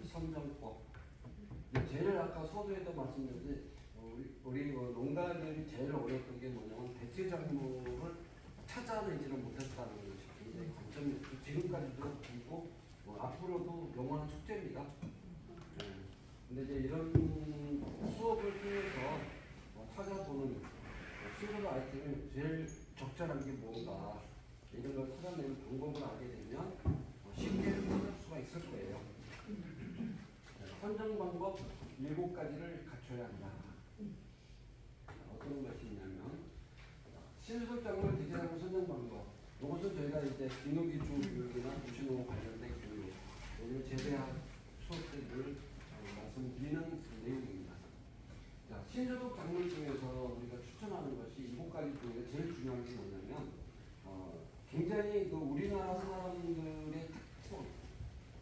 선정법. 제일 아까 서두에도 말씀드렸듯이 우리 농가들이 제일 어려웠던 게 뭐냐면 대체 작물을 찾아내지를 못했다는 것이 굉장히 관점이 지금까지도 있고 앞으로도 영원한 숙제입니다. 근데 이제 이런 수업을 통해서 찾아보는 신소도 아이템이 제일 적절한 게 뭔가 이런 걸 찾아내는 방법을 알게 되면 쉽게 찾을 수가 있을 거예요. 선정 방법 7가지를 갖춰야 한다. 어떤 것이 있냐면 신소작물 대체작물 선정 방법. 이것은 저희가 이제 기농기주 교육이나 도시농업 관련된 교육, 오늘 재배학 수업 때를 말씀드리는 내용입니다. 자, 신소득 작물 중에서 우리가 추천하는 것이 7가지 중에 제일 중요한 게 뭐냐면 굉장히 우리나라 사람들의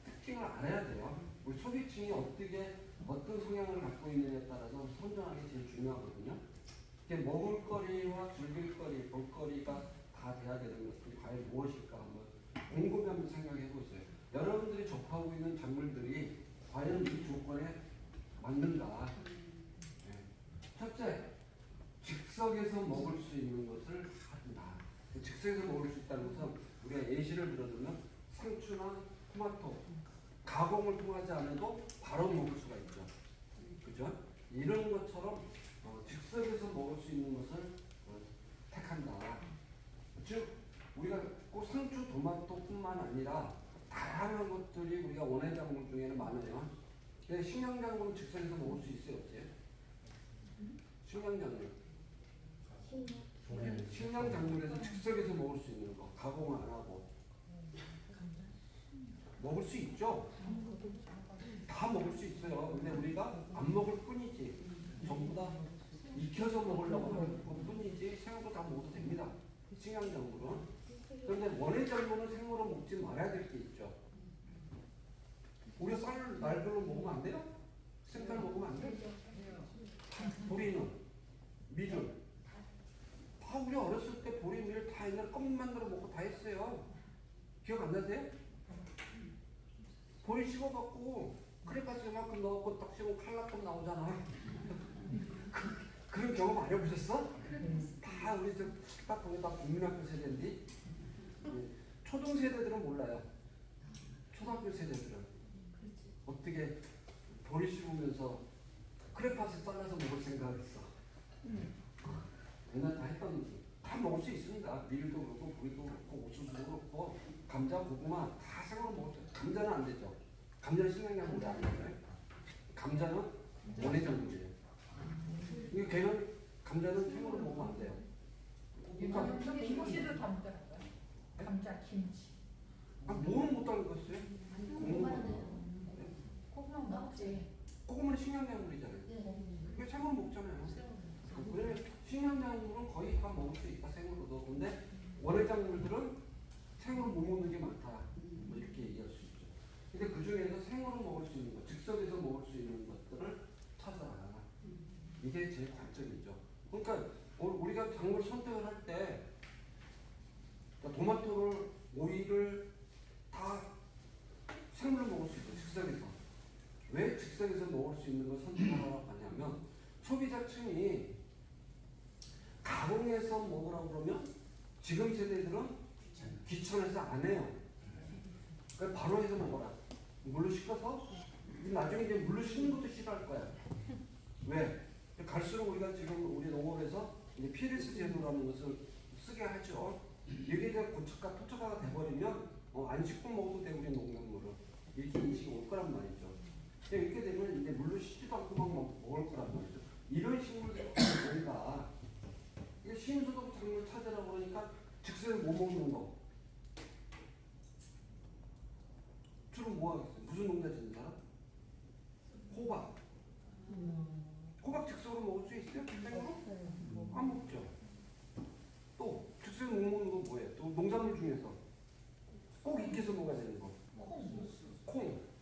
특징을 알아야 돼요. 우리 소비층이 어떤 성향을 갖고 있느냐에 따라서 선정하는 게 제일 중요하거든요. 먹을거리와 즐길거리, 볼거리가 다 돼야 되는 것들이 과연 무엇일까 한번 곰곰이 한번 생각해 보세요. 여러분들이 접하고 있는 작물들이 과연 이 조건에 맞는가? 네. 첫째, 즉석에서 먹을 수 있는 것을 한다. 즉석에서 먹을 수 있다는 것은 우리가 예시를 들어주면 상추나 토마토, 가공을 통하지 않아도 바로 먹을 수가 있죠. 그죠? 이런 것처럼 즉석에서 먹을 수 있는 것을 택한다. 즉 우리가 꼭 상추, 토마토뿐만 아니라 다양한 것들이 우리가 원예 작물 중에는 많아요. 근데 식량작물은 즉석에서 먹을 수 있어요, 없어요? 식량작물. 식량작물에서 즉석에서 먹을 수 있는 거, 가공 안 하고 먹을 수 있죠. 다 먹을 수 있어요. 근데 우리가 안 먹을 뿐이지. 전부 다 익혀서 먹으려고 하는 것 뿐이지 생으로 다 먹어도 됩니다. 식량작물은. 그런데 원예작물은 생으로 먹지 말아야 될 게 있죠. 우리가 쌀 날들로 먹으면 안 돼요? 생쌀 먹으면 안 돼요? 보리는, 밀은 다 우리 어렸을 때 보리, 밀 다 옛날 껌 만들어 먹고 다 했어요. 기억 안 나세요? 보리 씹어갖고 크레파스 이만큼 넣고 딱 씹으면 칼라껌 나오잖아. 그런 경험 안 해보셨어? 다 우리 딱 보면 다 국민학교 세대인데 초등 세대들은 몰라요. 초등학교 세대들은 어떻게 보리 씹으면서 크레파스 잘라서 먹을 생각을 했어. 옛날 다 했던 거지. 다 먹을 수 있습니다. 밀도 그렇고 보리도 그렇고 옥수수도 그렇고 감자, 고구마 다 생으로 먹을 수 있어요. 감자는 안 되죠. 감자는 식량작물이 아니에요. 감자는 원예작물이에요. 이게 걔는 감자는 생으로 먹으면 안 돼요. 김치도 담더라고요. 감자, 김치. 뭐는 못 따는 것이에요? 고구마 먹지. 고구마는 식량작물이잖아요. 이게 생으로 먹잖아요. 그래 식량작물은 거의 다 먹을 수 있다 생으로도. 근데 원예작물들은 생으로 못 먹는 게 많다. 뭐 이렇게 얘기할 수 있죠. 근데 그 중에서 생으로 먹을 수 있는 것, 즉석에서 먹을 수 있는 것들을 찾아라. 이게 제일 관점이죠. 그러니까 우리가 작물 선택을 할 때 토마토를, 오이를 다 생으로 먹을 수 있어요. 즉석에서. 왜 즉석에서 먹을 수 있는 걸 선택하라고 하냐면 소비자층이 가공해서 먹으라고 그러면 지금 세대들은 귀찮아서 안 해요. 그러니까 바로 해서 먹어라. 물로 씻어서 나중에 이제 물로 씻는 것도 싫어할 거야. 왜? 갈수록 우리가 지금 우리 농업에서 이제 PLS 제도라는 것을 쓰게 하죠. 이게 고착화, 토착화가 돼버리면 안 씻고 먹어도 돼 우리 농작물은 이렇게 인식이 올 거란 말이죠. 이렇게 되면 이제 물로 씻지도 않고 막 먹을 거란 말이죠. 이런 식물들이 뭔가 신소득 작물 찾으라고 그러니까 즉석에서 못 먹는 거. 주로 뭐 하겠어요? 무슨 농사 짓는 사람? 호박. 호박 즉석으로 먹을 수 있어요? 생으로? 안 먹죠. 또 즉석으로 못 먹는 건 뭐예요? 또 농작물 중에서 꼭 익혀서 먹어야 되는 거. 콩.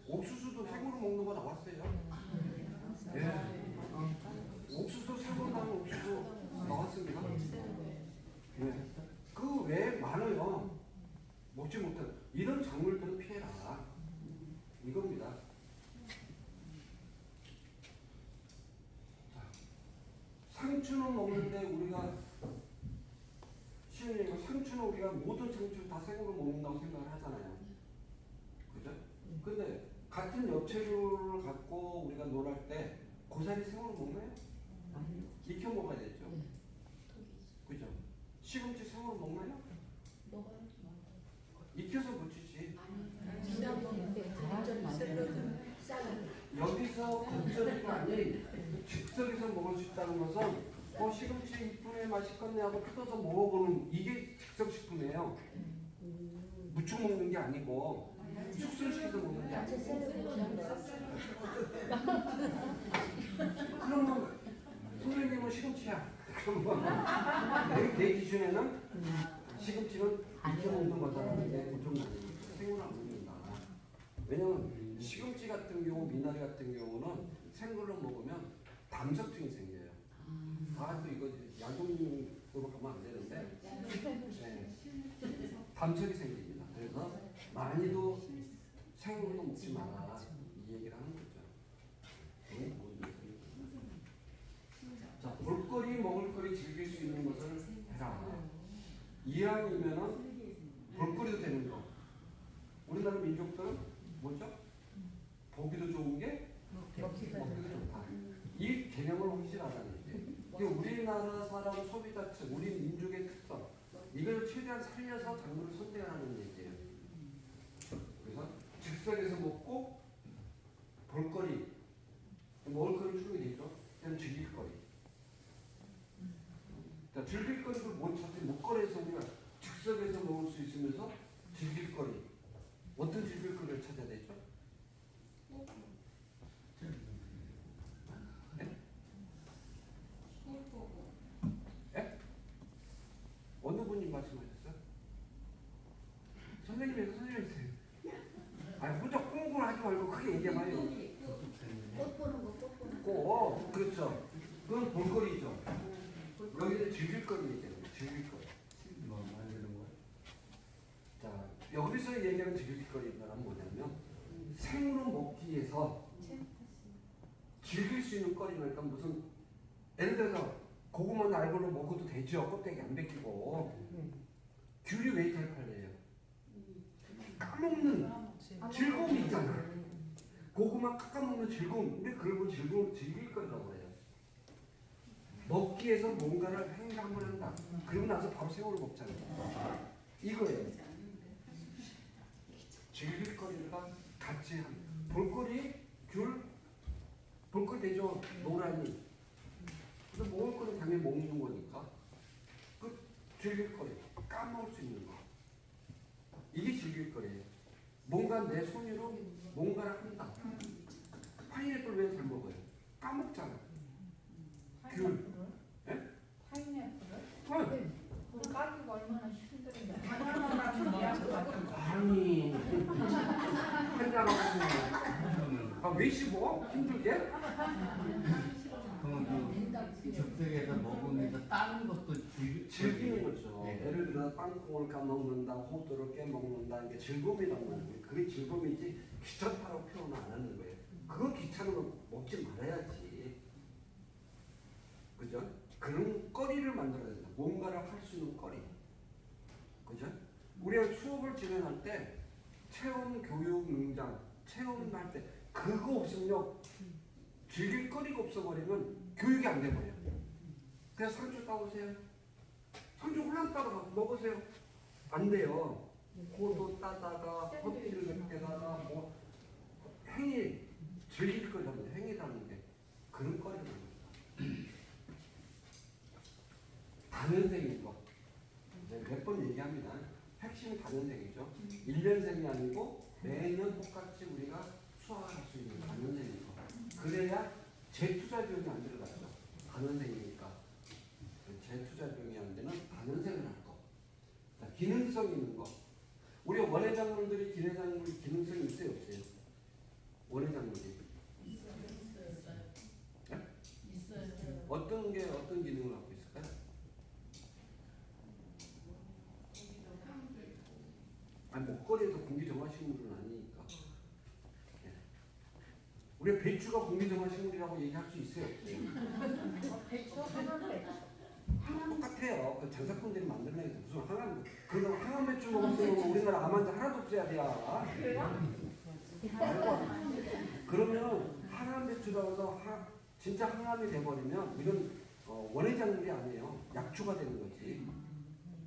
옥수수도 생으로 먹는 거 나왔어요. 예. 옥수수 생으로 나온 옥수수 나왔습니다. 예. 그 외에 많아요. 먹지 못해. 이런 작물들은 피해라. 이겁니다. 자, 상추는 먹는데 우리가 쉬운 얘기고 상추는 우리가 모든 상추 다 생으로 먹는다고 생각을 하잖아요. 그죠? 근데 같은 엽채류를 갖고 우리가 놀할 때 고사리 생으로 먹나요? 익혀 먹어야 되죠. 그죠? 시금치 생으로 먹나요? 익혀서 무치지. 여기서 겉절이가 아닌 즉석에서 먹을 수 있다는 것은 시금치 이쁘네 맛있겠네 하고 뜯어서 먹어보는 이게 즉석식품이에요. 무쳐 먹는 게 아니고 숙성시켜서 먹는 게 아니고. 그러면 선생님은 시금치야. 그러면 내 기준에는 시금치는 익혀 먹는 거다라는 게 고정관념이에요. 생으로 안 먹는다. 왜냐면 시금치 같은 경우, 미나리 같은 경우는 생걸로 먹으면 담석증이 생겨요. 또 이거 약용으로 가면 안 되는데 담석이 생깁니다. 그래서 많이도 생으로 먹지 마라 이 얘기를 하는 거죠. 자, 볼거리, 먹을거리 즐길 수 있는 것을 해라. 이왕이면은 볼거리도 되는 거. 우리나라 민족들은 뭐죠? 보기도 좋은 게 먹기도 좋다. 이 개념을 확실하다는 얘기예요. 이게 우리나라 사람 소비자층, 우리 민족의 특성, 이걸 최대한 살려서 작물을 선택하는 얘기예요. 그래서 즉석에서 먹고 볼거리, 먹을거리 충분히 되죠. 그냥 즐길거리. 자, 즐길거리를 못 찾지, 먹거리에서 우리가 즉석에서 먹을 수 있으면서 즐길거리. 어떤 즐길거리를 찾아야 되죠? 어느 분이 말씀하셨어요? 선생님에서 선생님이세요. 혼자 공부를 하지 말고 크게 얘기해봐요. 꽃 보는 거, 꽃 보는 거. 꼭 그렇죠. 그건 볼거리죠. 여기는 즐길거리 얘기해요. 즐길거리. 뭐 만드는 거. 자, 여기서 얘기하는 즐길거리는 뭐냐면 생으로 먹기 위해서 즐길 수 있는 거리는 그러니까 무슨 예를 들어서 고구마는 알걸로 먹어도 되죠. 껍데기 안 벗기고. 귤이 왜 잘 팔려요? 까먹는 즐거움이 있잖아. 고구마 깎아먹는 즐거움. 우리 그걸 뭐 즐길 거라고 해요. 먹기 위해서 뭔가를 행동을 한다. 그러고 나서 바로 생으로 먹잖아요. 이거예요. 즐길 거리가 같이 한 볼거리, 귤, 볼거리 되죠. 노란이. 근데 먹을 거는 당연히 먹는 거니까. 그 즐길 거리, 까먹을 수 있는 거. 이게 즐길 거리예요. 뭔가 내 손으로 뭔가를 한다. 파인애플 왜 잘 먹어요? 까먹잖아. 귤. 예? 파인애플을? 그 까기가 얼마나 힘든데. 아니. 한잔하고 왜 씹어? 힘들게? 즉석에서 먹으면서 다른 것도 즐기는 거죠. 네. 예를 들어 빵콩을 까먹는다, 호두를 깨먹는다, 이게 즐거움이라고 하는 거예요. 그게 즐거움이지 귀찮다고 표현을 안 하는 거예요. 그거 귀찮으면 먹지 말아야지. 그죠? 그런 거리를 만들어야 된다. 뭔가를 할 수 있는 거리. 그죠? 우리가 수업을 진행할 때 체험 교육 능장, 체험할 때 그거 없으면요 즐길 거리가 없어버리면 교육이 안 돼버려요. 그냥 상추 따오세요. 상추 홀랑 따다가 먹으세요. 안 돼요. 고도 따다가 커피를 몇 개다가 뭐 행위 즐길 거라면 행위라는 게 그런 거리는 겁니다. 단연생인 거. 몇 번 얘기합니다. 핵심이 단연생이죠. 1년생이 아니고 매년 똑같이 우리가 수학을 할 수 있는 단연생인 거. 그래야 재투자 비용이 안 들어가죠. 단연생이니까. 재투자 비용이 안 되는 단연생을 할 거. 자, 기능성 있는 거. 우리 원예 작물들이 기능성이 있어요, 없어요? 원예 작물이. 네? 어떤 기능을 갖고 있을까요? 목걸이에서 공기정화식물은 아니니까. 예. 우리가 배추가 공기정화식물이라고 얘기할 수 있어요. 배추 하나 배추. 똑같아요. 그 장사꾼들이 만들어내서 무슨 항암, 그거 항암 배추 먹으면 우리나라 암 환자 하나도 없어야 돼요. 그래요? 그러면 항암 배추라고 해서 진짜 항암이 돼버리면 이건 원해작물이 아니에요. 약초가 되는 거지.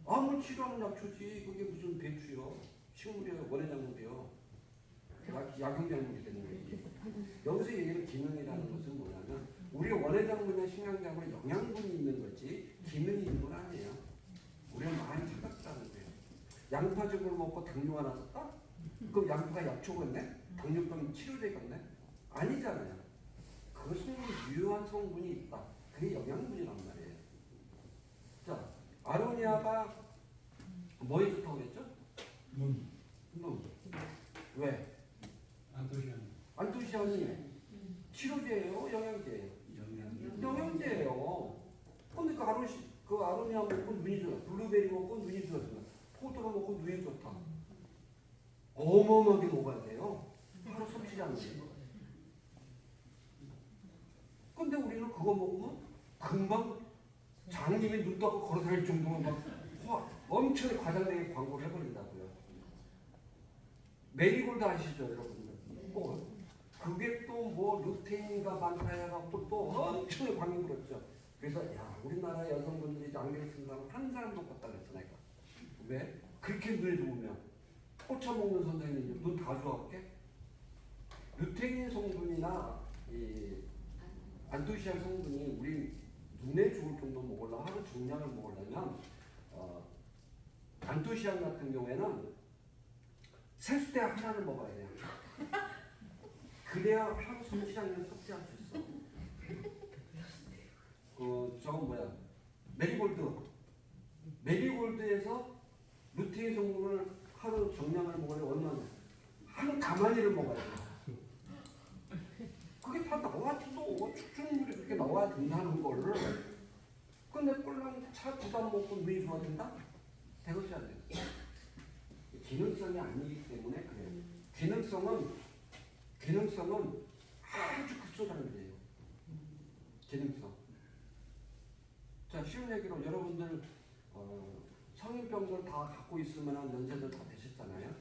암을 치료하는 약초지. 그게 무슨 배추요? 식물이요, 원해작물이요. 약용작물이 되는 거지. 여기서 얘기하는 기능이라는 것은 뭐냐면 우리 원해작물이나 식량작물에 영양분이 있는 거지 기능이 있는 건 아니에요. 우리는 많이 착각하는 거예요. 양파즙을 먹고 당뇨가 났었다? 그럼 양파가 약초겠네? 당뇨병이 치료되겠네? 아니잖아요. 그것은 유효한 성분이 있다. 그게 영양분이란 말이에요. 자, 아로니아가 뭐에 좋다고 그랬죠? 눈, 눈. 왜? 안토시아닌, 안토시아닌이 치료제예요? 영양제예요? 영양제예요. 근데 그 아로니아 먹고 눈이 좋아. 블루베리 먹고 눈이 좋아진다. 포도로 먹고 눈이 좋다. 어마어마하게 먹어야 돼요. 하루 섭취지 않는. 근데 우리는 그거 먹으면 금방 장님이 눈 떠고 걸어다닐 정도로 막 엄청 과장되게 광고를 해버린다고요. 메리골드 아시죠, 여러분들? 그게 또 뭐 루테인과 많다해갖고 또 엄청 광이 불었죠. 그래서 야, 우리나라 여성분들이 안경 쓰는 사람 한 사람도 없다 그랬어 내가. 왜? 그렇게 눈이 좋으면 포차 먹는 선생님이 눈 다 좋아할게? 루테인 성분이나 이 안토시아닌 성분이 우리 눈에 좋을 정도 먹으려면 하루 정량을 먹으려면 안토시아닌 같은 경우에는 세수대약 하나를 먹어야 돼요. 그래야 하루 섭취량을 섭취할 수 있어. 저건 뭐야? 메리골드에서 루테인 성분을 하루 정량을 먹으려면 얼마나? 한 가마니를 먹어야 돼. 그게 다 나와도 축축물이 그렇게 나와야 된다는 거를. 근데 꼴랑 차 두 잔 먹고 눈이 좋아진다? 되것이 안 돼. 기능성이 아니기 때문에 그래요. 기능성은 아주 급소다른데요. 기능성. 자, 쉬운 얘기로 여러분들 성인병들 다 갖고 있을 만한 연세들 다 되셨잖아요.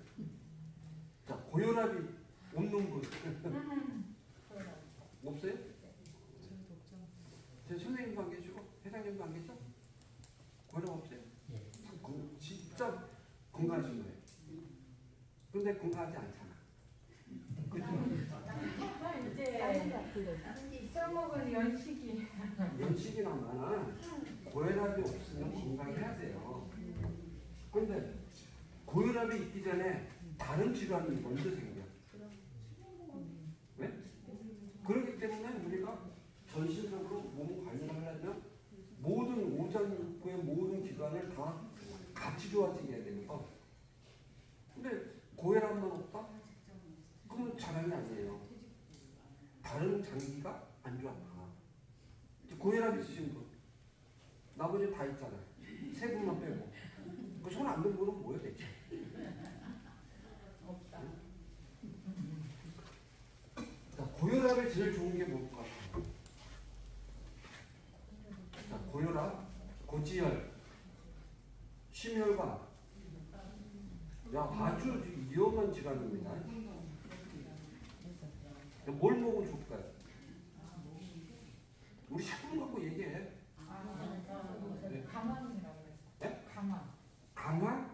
자, 고혈압이 없는 분 없어요? 제 선생님도 안 계시고 회장님도 안 계셔? 고혈압 없어요? 진짜 건강하신 거예요. 근데 건강하지 않잖아. 이제 써먹은 연식이 연식이나마나 고혈압이 없으면 건강해야 돼요. 근데 고혈압이 있기 전에 다른 질환이 먼저 생겨. 왜? 그렇기 때문에 우리가 전신적으로 몸 관리를 하려면 모든 오장육부의 모든 기관을 다 같이 좋아지게 해야 되는 거. 근데 고혈압만 없다? 그건 자랑이 아니에요. 다른 장기가 안 좋았다. 고혈압 있으신 분, 나머지 다 있잖아요. 세 분만 빼고. 그 손 안 든 분은 뭐예요 대체? 없다. 자, 고혈압에 제일 좋은 게 뭘까? 자, 고혈압, 고지혈, 심혈관. 야, 아주 위험한 질환입니다. 뭘 먹으면 좋을까요? 우리 식품 갖고 얘기해. 강황이라고 했어. 네? 강황. 강황?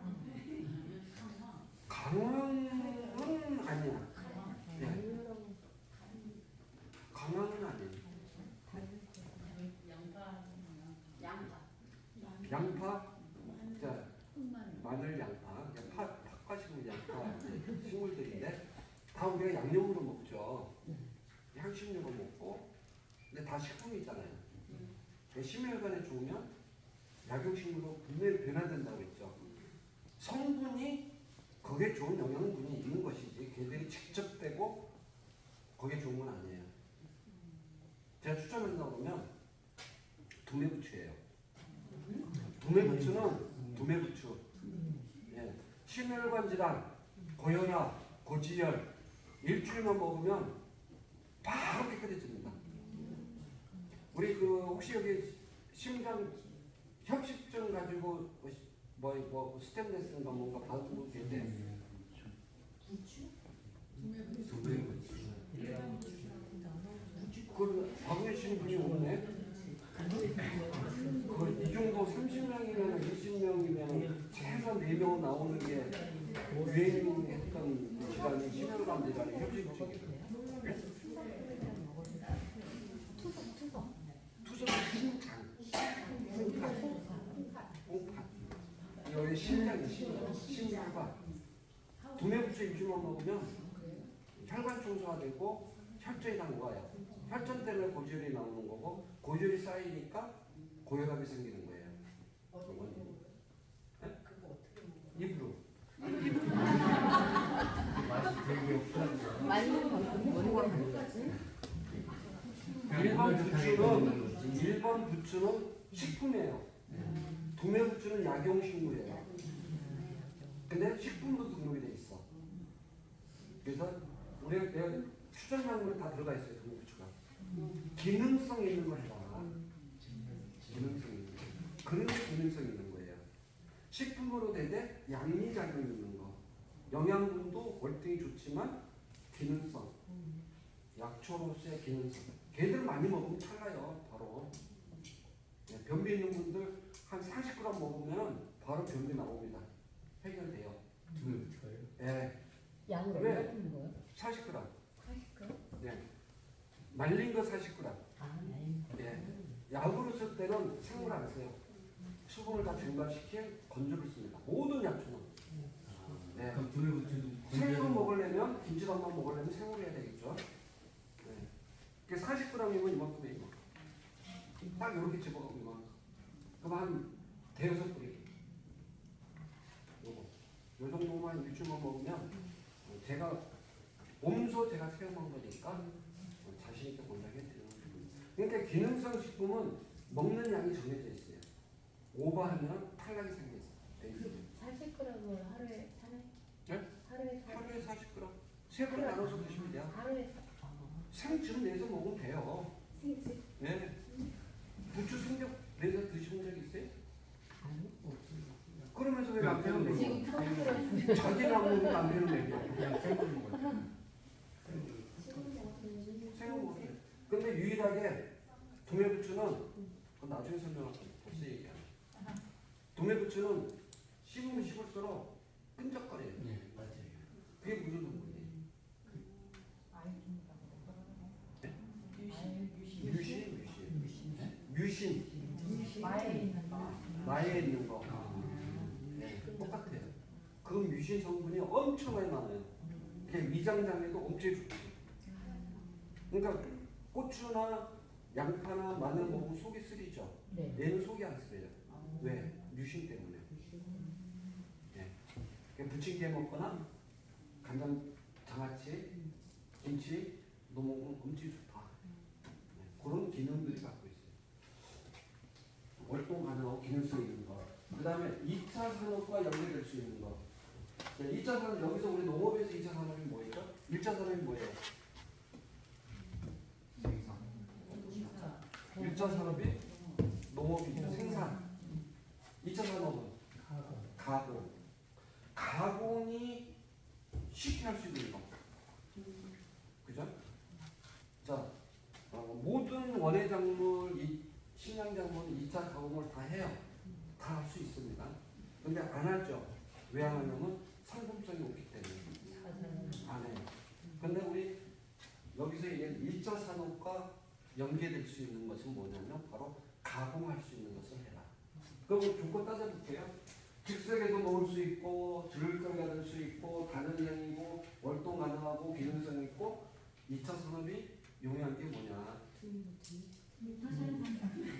강황은 아니야. 네. 강황은 아니에요. 양파? 자, 마늘 양파, 팥과식물 양파 식물들인데 다 우리가 양념으로 먹죠. 향신료로 먹고, 근데 다 식품이잖아요. 심혈관에 좋으면 약용식물로 분명히 변화된다고 했죠. 성분이 거기에 좋은 영양분이 있는 것이지 걔들이 직접 되고 거기에 좋은 건 아니에요. 제가 추천한다고 보면 두뇌부추예요. 두뇌부추는 예, 심혈관 질환, 고혈압, 고지혈 일주일만 먹으면 바로 깨끗해집니다. 우리 그 혹시 여기 심장 협식증 가지고 뭐 스테인레스인가 뭔가 받고 계세요? 그 받으신 분이 없네. 이 정도 30명이면 20명이면 최소 4명 나오는 게 유행했던 질환이 심혈관 질환이 협식증이에요. 투석 심장, 홍파, 여기 심장이 심혈관. 두뇌부처 일주만 먹으면 혈관 청소가 되고 혈전이 다 녹아요. 혈전 때문에 고지혈이 나오는 거고 고지혈이 쌓이니까 고혈압이 생기는 거예요. 네? 입으로. 맛이 되게 없더라고요. 말리는 방법이 뭐가 다르지? 1번 부추는 식품이에요. 두뇌 부추는 약용식물이에요. 근데 식품도 등록이 돼 있어. 그래서 우리가 추천약물에 다 들어가 있어요. 두뇌 부추가. 기능성 있는 걸 해라. 기능성 있는 거. 그런 게 기능성 있는 거예요. 식품으로 되되 양리작용 있는 거. 영양분도 월등히 좋지만 기능성. 약초로서의 기능성. 걔들 많이 먹으면 탈라요. 바로. 네, 변비 있는 분들 한 40g 먹으면 바로 변비 나옵니다. 해결돼요. 네. 양을 왜? 얼마 먹는 거예요? 40g. 40g? 네. 말린 거 40g. 아, 네. 예. 약으로 쓸 때는 생물 안 써요. 수분을 다 증발시킨 건조를 씁니다. 모든 약초는. 네. 그럼 두뇌부추도 생으로 먹으려면 김치밥만 먹으려면 생으로 해야 되겠죠. 네. 그 40g이면 이만큼에 이만큼. 딱 이렇게 집어가고 이만큼. 그럼 한 대여섯 뿌리. 요거. 요 정도만 일주만 먹으면 제가 몸소 제가 체험한 거니까 자신 있게 권장해 드리는 거예요. 그러니까 기능성 식품은 먹는 양이 정해져 있어요. 오버하면 탈락이 생겨 있어요. 40g을 하루에 사네? 네? 하루에 사. 하루에 40g. 세 번 나눠서 드시면 돼요. 하루에 사. 생즙 내서 먹으면 돼요. 생지? 네. 부추 생즙 내서 드셔본 적 있어요? 아니. 그러면서 왜 남편은 지금 내고? 처음 들었어요. 자기는 안 먹는 남편은 내고. 그냥 생물인 거죠. 생으로 먹어요. 근데 유일하게 동해부추는 그건 나중에 설명할게요. 벌써 얘기하네. 동해부추는 씹으면 씹을수록 끈적거려요. 네, 맞아요. 그게 무슨 성분이에요? 뮤신. 마에 있는 거. 마에 있는 거. 네, 똑같아요. 그 뮤신 성분이 엄청 많이 많아요. 그게 위장장애도 엄청 좋죠. 그러니까 고추나 양파나 마늘 먹으면 속이 쓰리죠. 네. 얘는 속이 안 쓰려요. 왜? 뮤신 때문에. 네. 그러니까 부침개 먹거나 간장, 장아찌, 김치 넣어 먹으면 엄청 좋다. 네. 그런 기능들이 갖고 있어요. 월동 가능하고 기능성 있는 거. 그 다음에 2차 산업과 연계될 수 있는 거. 2차 산업, 여기서 우리 농업에서 2차 산업이 뭐예요? 1차 산업이 뭐예요? 1차 산업이 농업이죠. 생산. 2차 산업은 가공. 가공이 쉽게 할 수 있는 거. 그죠? 자, 모든 원예 작물, 식량 작물은 2차 가공을 다 해요. 다 할 수 있습니다. 근데 안 하죠. 왜 안 하냐면 상품성이 없기 때문에. 안 해요. 근데 우리 여기서 얘기한 1차 산업과 연계될 수 있는 것은 뭐냐면 바로 가공할 수 있는 것을 해라. 그럼 조건 따져볼게요. 즉석에도 먹을 수 있고 즐겁게 될 수 있고 다른형이고 월동 가능하고 기능성 있고 2차 산업이 용이한 게 뭐냐?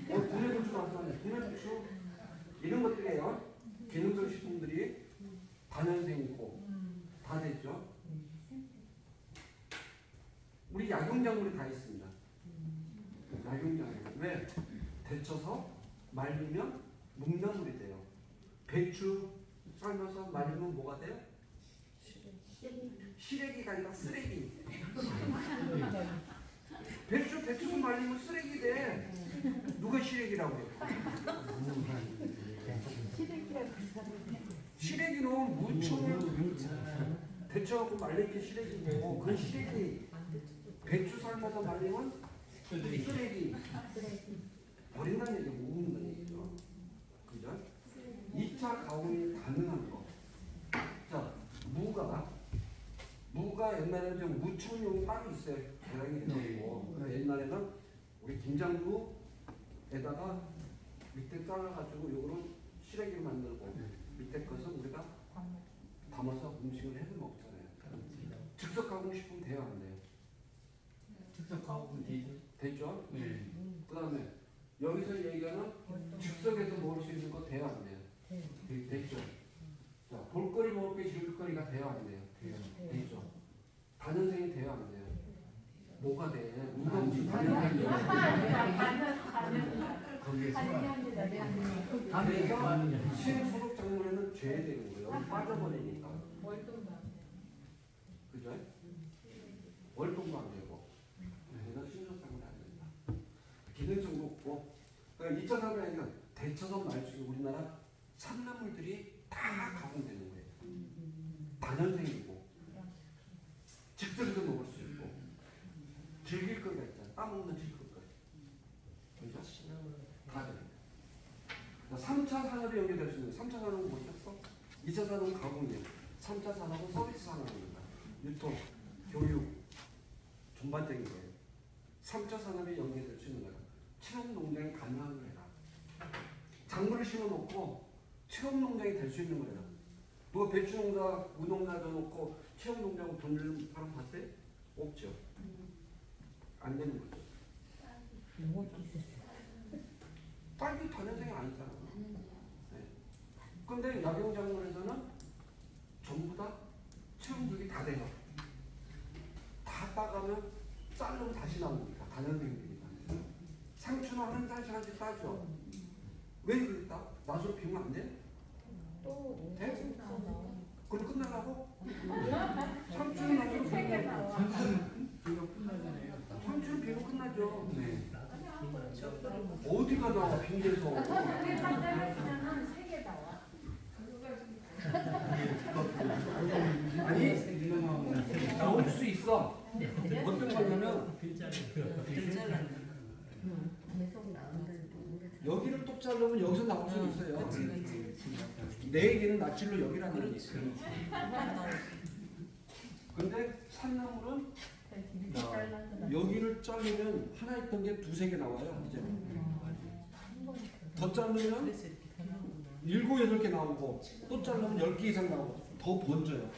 두뇌부추 나타나요. 두뇌부추 이런 것들이에요. 기능성 식품들이 단연생 있고 다 됐죠. 우리 약용작물이 다 있습니다. 약용작물. 왜? 데쳐서 말리면 묵나물이 돼요. 배추 삶아서 말리면 뭐가 돼요? 시래기가 아니라 쓰레기. 배추 말리면 쓰레기 돼. 누가 시래기라고 해? 시래기는 무청을 데쳐갖고 말린 게 시래기고 그 시래기 배추 삶아서 말리면 쓰레기. 버린다는 얘기 못 먹는다는 얘기죠. 그죠? 2차 가공이 가능한 거. 자, 무가 옛날에는 좀 무청용 따로 있어요. 계량이 되고. 옛날에는 우리 김장무에다가 밑에 잘라가지고 요거는 시래기를 만들고 밑에 것은 우리가 담아서 음식을 해서 먹잖아요. 즉석 가공식품 돼요, 안 돼요? 즉석 가공 되죠? 됐죠? 네. 그 다음에 여기서 얘기하는 즉석에서 먹을 수 있는 거 돼요, 안 돼요? 됐죠? 자, 볼거리 먹을 게 질거리가 돼요, 안 돼요? 되죠? 단연생이 돼요, 안 돼요? 뭐가 돼? 누군지 단연생이 거기에 그래서 신소록 작물에는 죄되는 거예요. 빠져버리니까. 그죠? 월동도 안 되고. 그래서 신소록 작물이 안 된다. 기능성도 없고. 그러니까 2차 산업에는 대처선 말쑥이 우리나라 산나물들이 다 가공되는 거예요. 단연생이고 즉석에서 먹을 수 있고 즐길 거가 있잖아. 따먹는 즐길 거. 그죠? 다 됩니다. 3차 산업이 연계될 수 있는 3차 산업은 뭐였어? 2차 산업은 가공이에요. 3차 산업은 서비스 산업입니다. 유통, 교육, 전반적인 거예요. 3차 산업이 연계될 수 있는 거예요. 체험 농장이 가능한 거예요. 작물을 심어놓고 체험 농장이 될 수 있는 거예요. 누가 배추 농사, 우농사 넣어놓고 체험 농장으로 돈 주는 사람 봤어요? 없죠. 안 되는 거죠. 딸기 단연생이 아니잖아. 네. 근데 약용작물에서는 전부 다 체험들이 다 돼요. 다 따가면 자르면 다시 나옵니다. 단연생들이니까. 상추는 한 달씩 한 달씩 따죠. 왜 그랬다? 낫으로 비우면 안 돼? 또 돼? 그럼 끝나라고? 상추는 낫으로 이거 끝나잖아요. 상추는 비우면 끝나죠. 네. 어디가 나와 빈대서. 아니 나올 수 있어. 어떤 거냐면 여기를 똑 자르면 여기서 나올 수 있어요. 내 얘기는 낯질로 여기라는 얘기. 근데 산나물은 여기를 자르면 하나 있던 게 두세 개 나와요. 이제 더 자르면 7, 8개 나오고 또 자르면 10개 이상 나오고 더 번져요.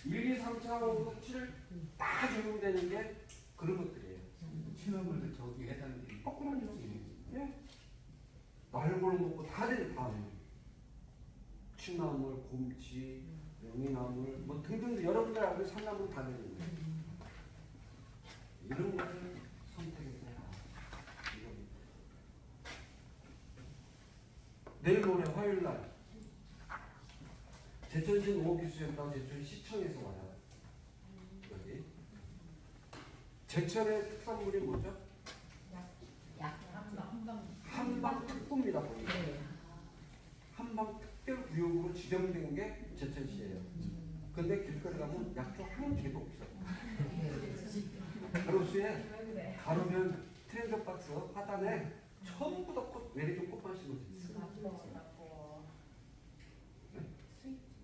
1, 2, 3, 4, 5, 6, 7 다 적용되는 게 그런 것들이에요. 친어물도 저기 해당되는. 거꾸로요. 예. 날골 먹고 다 돼, 다. 취나물, 곰치, 명이나물, 뭐 등등 여러분들 알고 산나물 다 되는 거예요. 이런 것을 선택해서 해야. 내일 모레 화요일 날 제천시 농업기술센터 제천시청에서 와요. 여기 제천의 특산물이 뭐죠? 한방 특구입니다. 한방 특별 구역으로 지정된 게 제천시예요. 근데 길거리 가면 약초 한 개도 없어. 가로수에 가로면 트렌드 박스 하단에 전부 다 꽃, 외래종 꽃만 심어져 있어.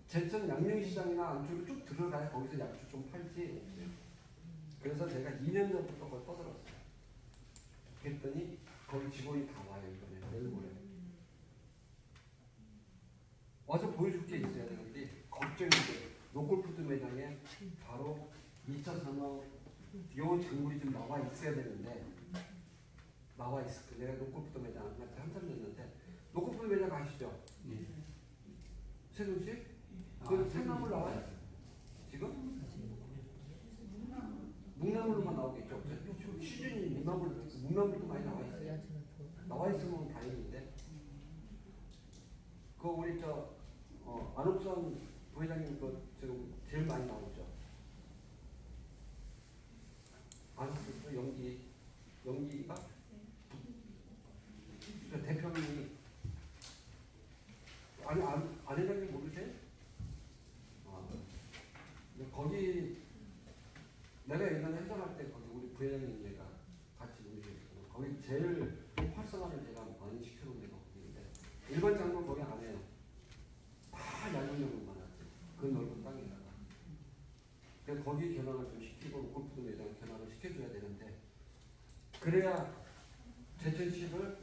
제천 양념시장이나 안쪽으로 쭉 들어가야 거기서 약초 좀 팔지. 그래서 제가 2년 전부터 그걸 떠들었어요. 그랬더니 거기 직원이 다 와요. 이번에 내일 모레 와서 보여줄 게 있어야 되는데 걱정이 돼. 노골푸드 매장에 바로 2차 산업 요 작물이 좀 나와 있어야 되는데 나와 있을 거. 내가 노골푸드 매장 안 갔다 한참 됐는데 노골푸드 매장 아시죠? 예. 세종 씨? 그 산나물 나와요? 지금? 묵나물로만 나오겠죠. 시즌이 묵나물도 많이 나와 있어요. 나와 있으면 다행인데. 그 우리 안옥선 부회장님 그 지금 제일 많이 나오죠. 아스베스토스 연기가 대표님이 안 회장님 모르세요? 근데 거기 내가 예전에 회장할 때 거기 우리 부회장님 얘가 같이 운영했거든요. 거기 제일 활성화를 제가 많이 시켜놓은 데가 거기인데 일반 장로 거기 안 해요. 다 야구용으로만 하지. 그 넓은 땅에다가. 그래서 거기 견학을 좀 시키고 골프도 매장 견학을 시켜줘야 되는데 그래야 제천시를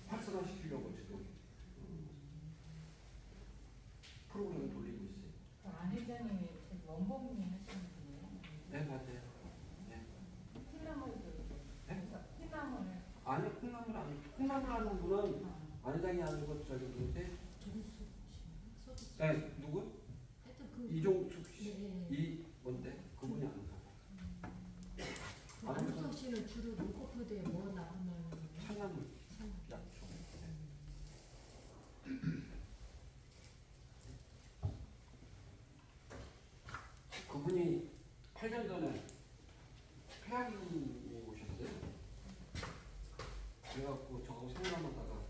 활성화시키려고 지금 프로그램을 돌리고 있어요. 안 회장님이 원봉리 하시는 분이에요. 네 맞아요. 네. 콩나물도 콩나물 아니 콩나물 아니 콩나물 하는 분은 안 회장이 아니고 저기 누구지? 네 누구? 하여튼 그 이종숙 씨. 네. 이 뭔데? 그분이 아닌가? 그 안우석 씨는 주로 눈꺼풀에 뭐 나오는 참나물 약초. 그분이 8년 전에 폐암이 오셨어요. 그래갖고 저하고 상담하다가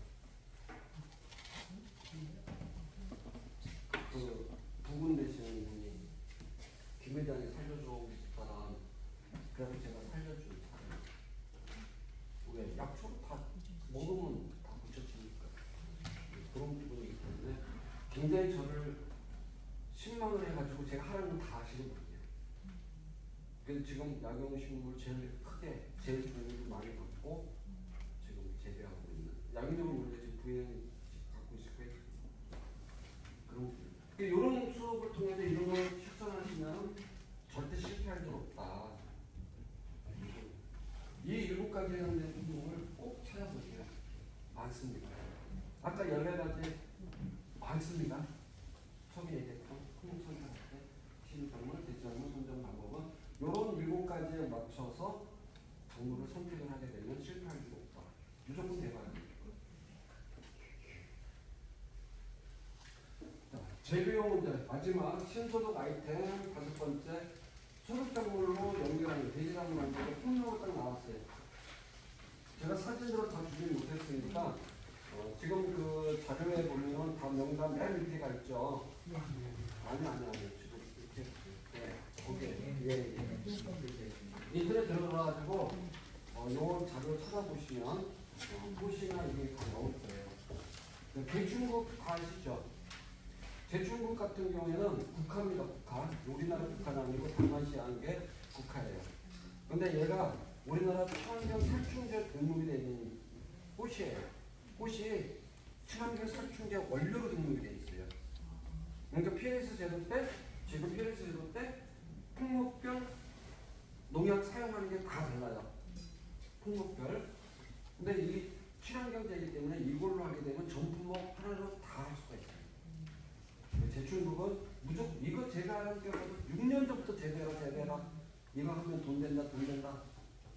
그 부군 되시는 분이 김 회장이 살려주고 싶다라 그래서 제가 살려준 사람. 왜 약초로 다 먹으면 다 고쳐지니까 그런 부분이기 때문에 굉장히 저를 신망을 해가지고 제가 하라는 거 다 하시는 분이에요. 그래서 지금 약용식물 제일 크게 제일 좋은 거 많이 받고 지금 재배하고 있는 약용식물 원래 지금 부회장님 갖고 있을 거예요. 그런 이런 수업을 통해서 이런 걸 실천하시면 절대 실패할 일 없다. 이 7가지 해당되는 운동을 꼭 찾아보세요. 많습니다. 아까 14가지 많습니다. 처음에 얘기했던 흥선할 때 신성물, 대지작물, 선정 방법은 이런 7가지에 맞춰서 작물을 선택을 하게 되면 실패할 수 없다. 무조건 대봐야 됩니다. 재배용 문제 마지막 신소득 아이템 5번째 소득작물로 연결하는 돼지작물 만들고 폭로가 딱 나왔어요. 제가 사진으로 다 주지 못했으니까 지금 그 자료에 보면 다 명단 맨 밑에가 있죠. 아니 지금 이렇게 거기에 인터넷 들어가가지고 요 자료 찾아보시면 호시나 이게 다 나올 거예요. 대중국 다 아시죠? 대중국 같은 경우에는 국화입니다. 국화. 우리나라 국화는 아니고 다만시아 한 게 국화예요. 근데 얘가 우리나라 친환경 살충제 등록이 되어 있는 꽃이에요. 꽃이 친환경 살충제 원료로 등록이 되어 있어요. 그러니까 PLS 제도 때, 지금 PLS 제도 때 품목별 농약 사용하는 게 다 달라요. 품목별. 근데 이 친환경제이기 때문에 이걸로 하게 되면 전 품목 하나로 다 할 수가 있어요. 제출국은 무조건 이거 제가 하는 게 6년 전부터 제대라 이거 하면 돈 된다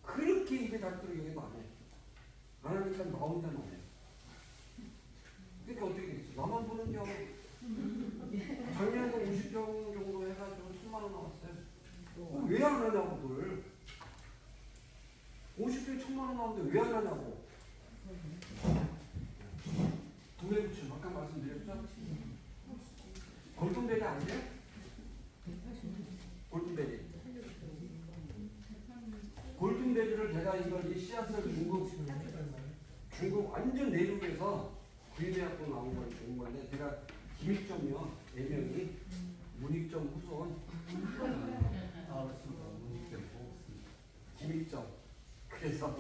그렇게 입에 닳도록 얘기도 안 해. 안 하니까 나 혼자만 해. 그러니까 어떻게 되겠어? 나만 보는 경우 작년에도 50병 정도 해가지고 1000만 원 나왔어요. 왜 안 하냐고들. 50병 1000만 원 나오는데 왜 안 하냐고. 구매부츠 아까 말씀드렸죠? 골든벨이 아니에요? 골든벨이. 골든벨을 제가 이걸 이 씨앗을 중국 완전 내륙에서 구입해갖고 나온 걸 좋은 건데 제가 김익점이요. 예명이 문익점 후손. 김익점. 그래서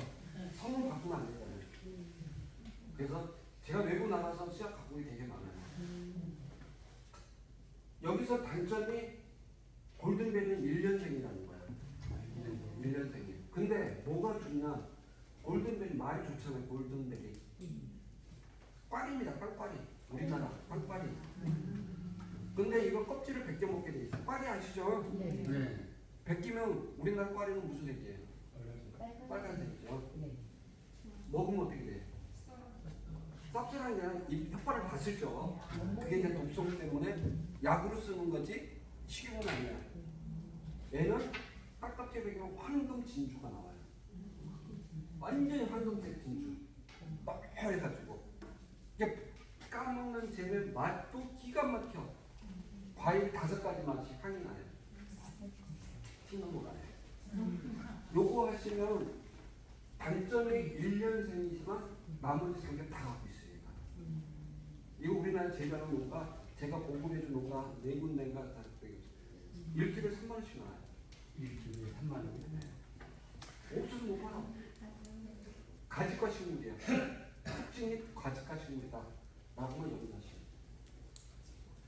성을 바꾸면 안 되잖아요. 그래서 제가 외국 나가서 씨앗 갖고 되게 많아요. 여기서 단점이 골든벨은 1년생이라는 거야. 1년생이. 근데 뭐가 좋냐? 골든벨이 말이 좋잖아요. 골든벨이. 꽈리입니다. 빵꽈리. 우리나라 빵꽈리. 근데 이거 껍질을 벗겨 먹게 돼 있어. 꽈리 아시죠? 네. 벗기면 우리나라 꽈리는 무슨 색이에요? 빨간색이죠. 먹으면 어떻게 돼? 쌉쌀한 게 아니라 이 혓바를 봤을죠. 그게 이제 독성 때문에 약으로 쓰는 거지 식용은 아니야. 얘는 딱딱해 보기면 황금 진주가 나와요. 완전히 황금색 진주. 막 해가지고 이게 까먹는 재배 맛도 기가 막혀. 과일 5가지 맛이 향이 나요. 튀는 거 나요. 요거 하시면 단점이 1년생이지만 나머지 3개 다 갖고 있어요. 얘가. 이거 우리나라 재배하는 농가 제가 보급해준 농가 4군데인가 다 1kg에 3만 원씩 나와요. 일주일에 3만 원. 없어서 못 팔아. 가지과 식물이야. 특징이 가지과 식물이다. 라고만 연구하시면.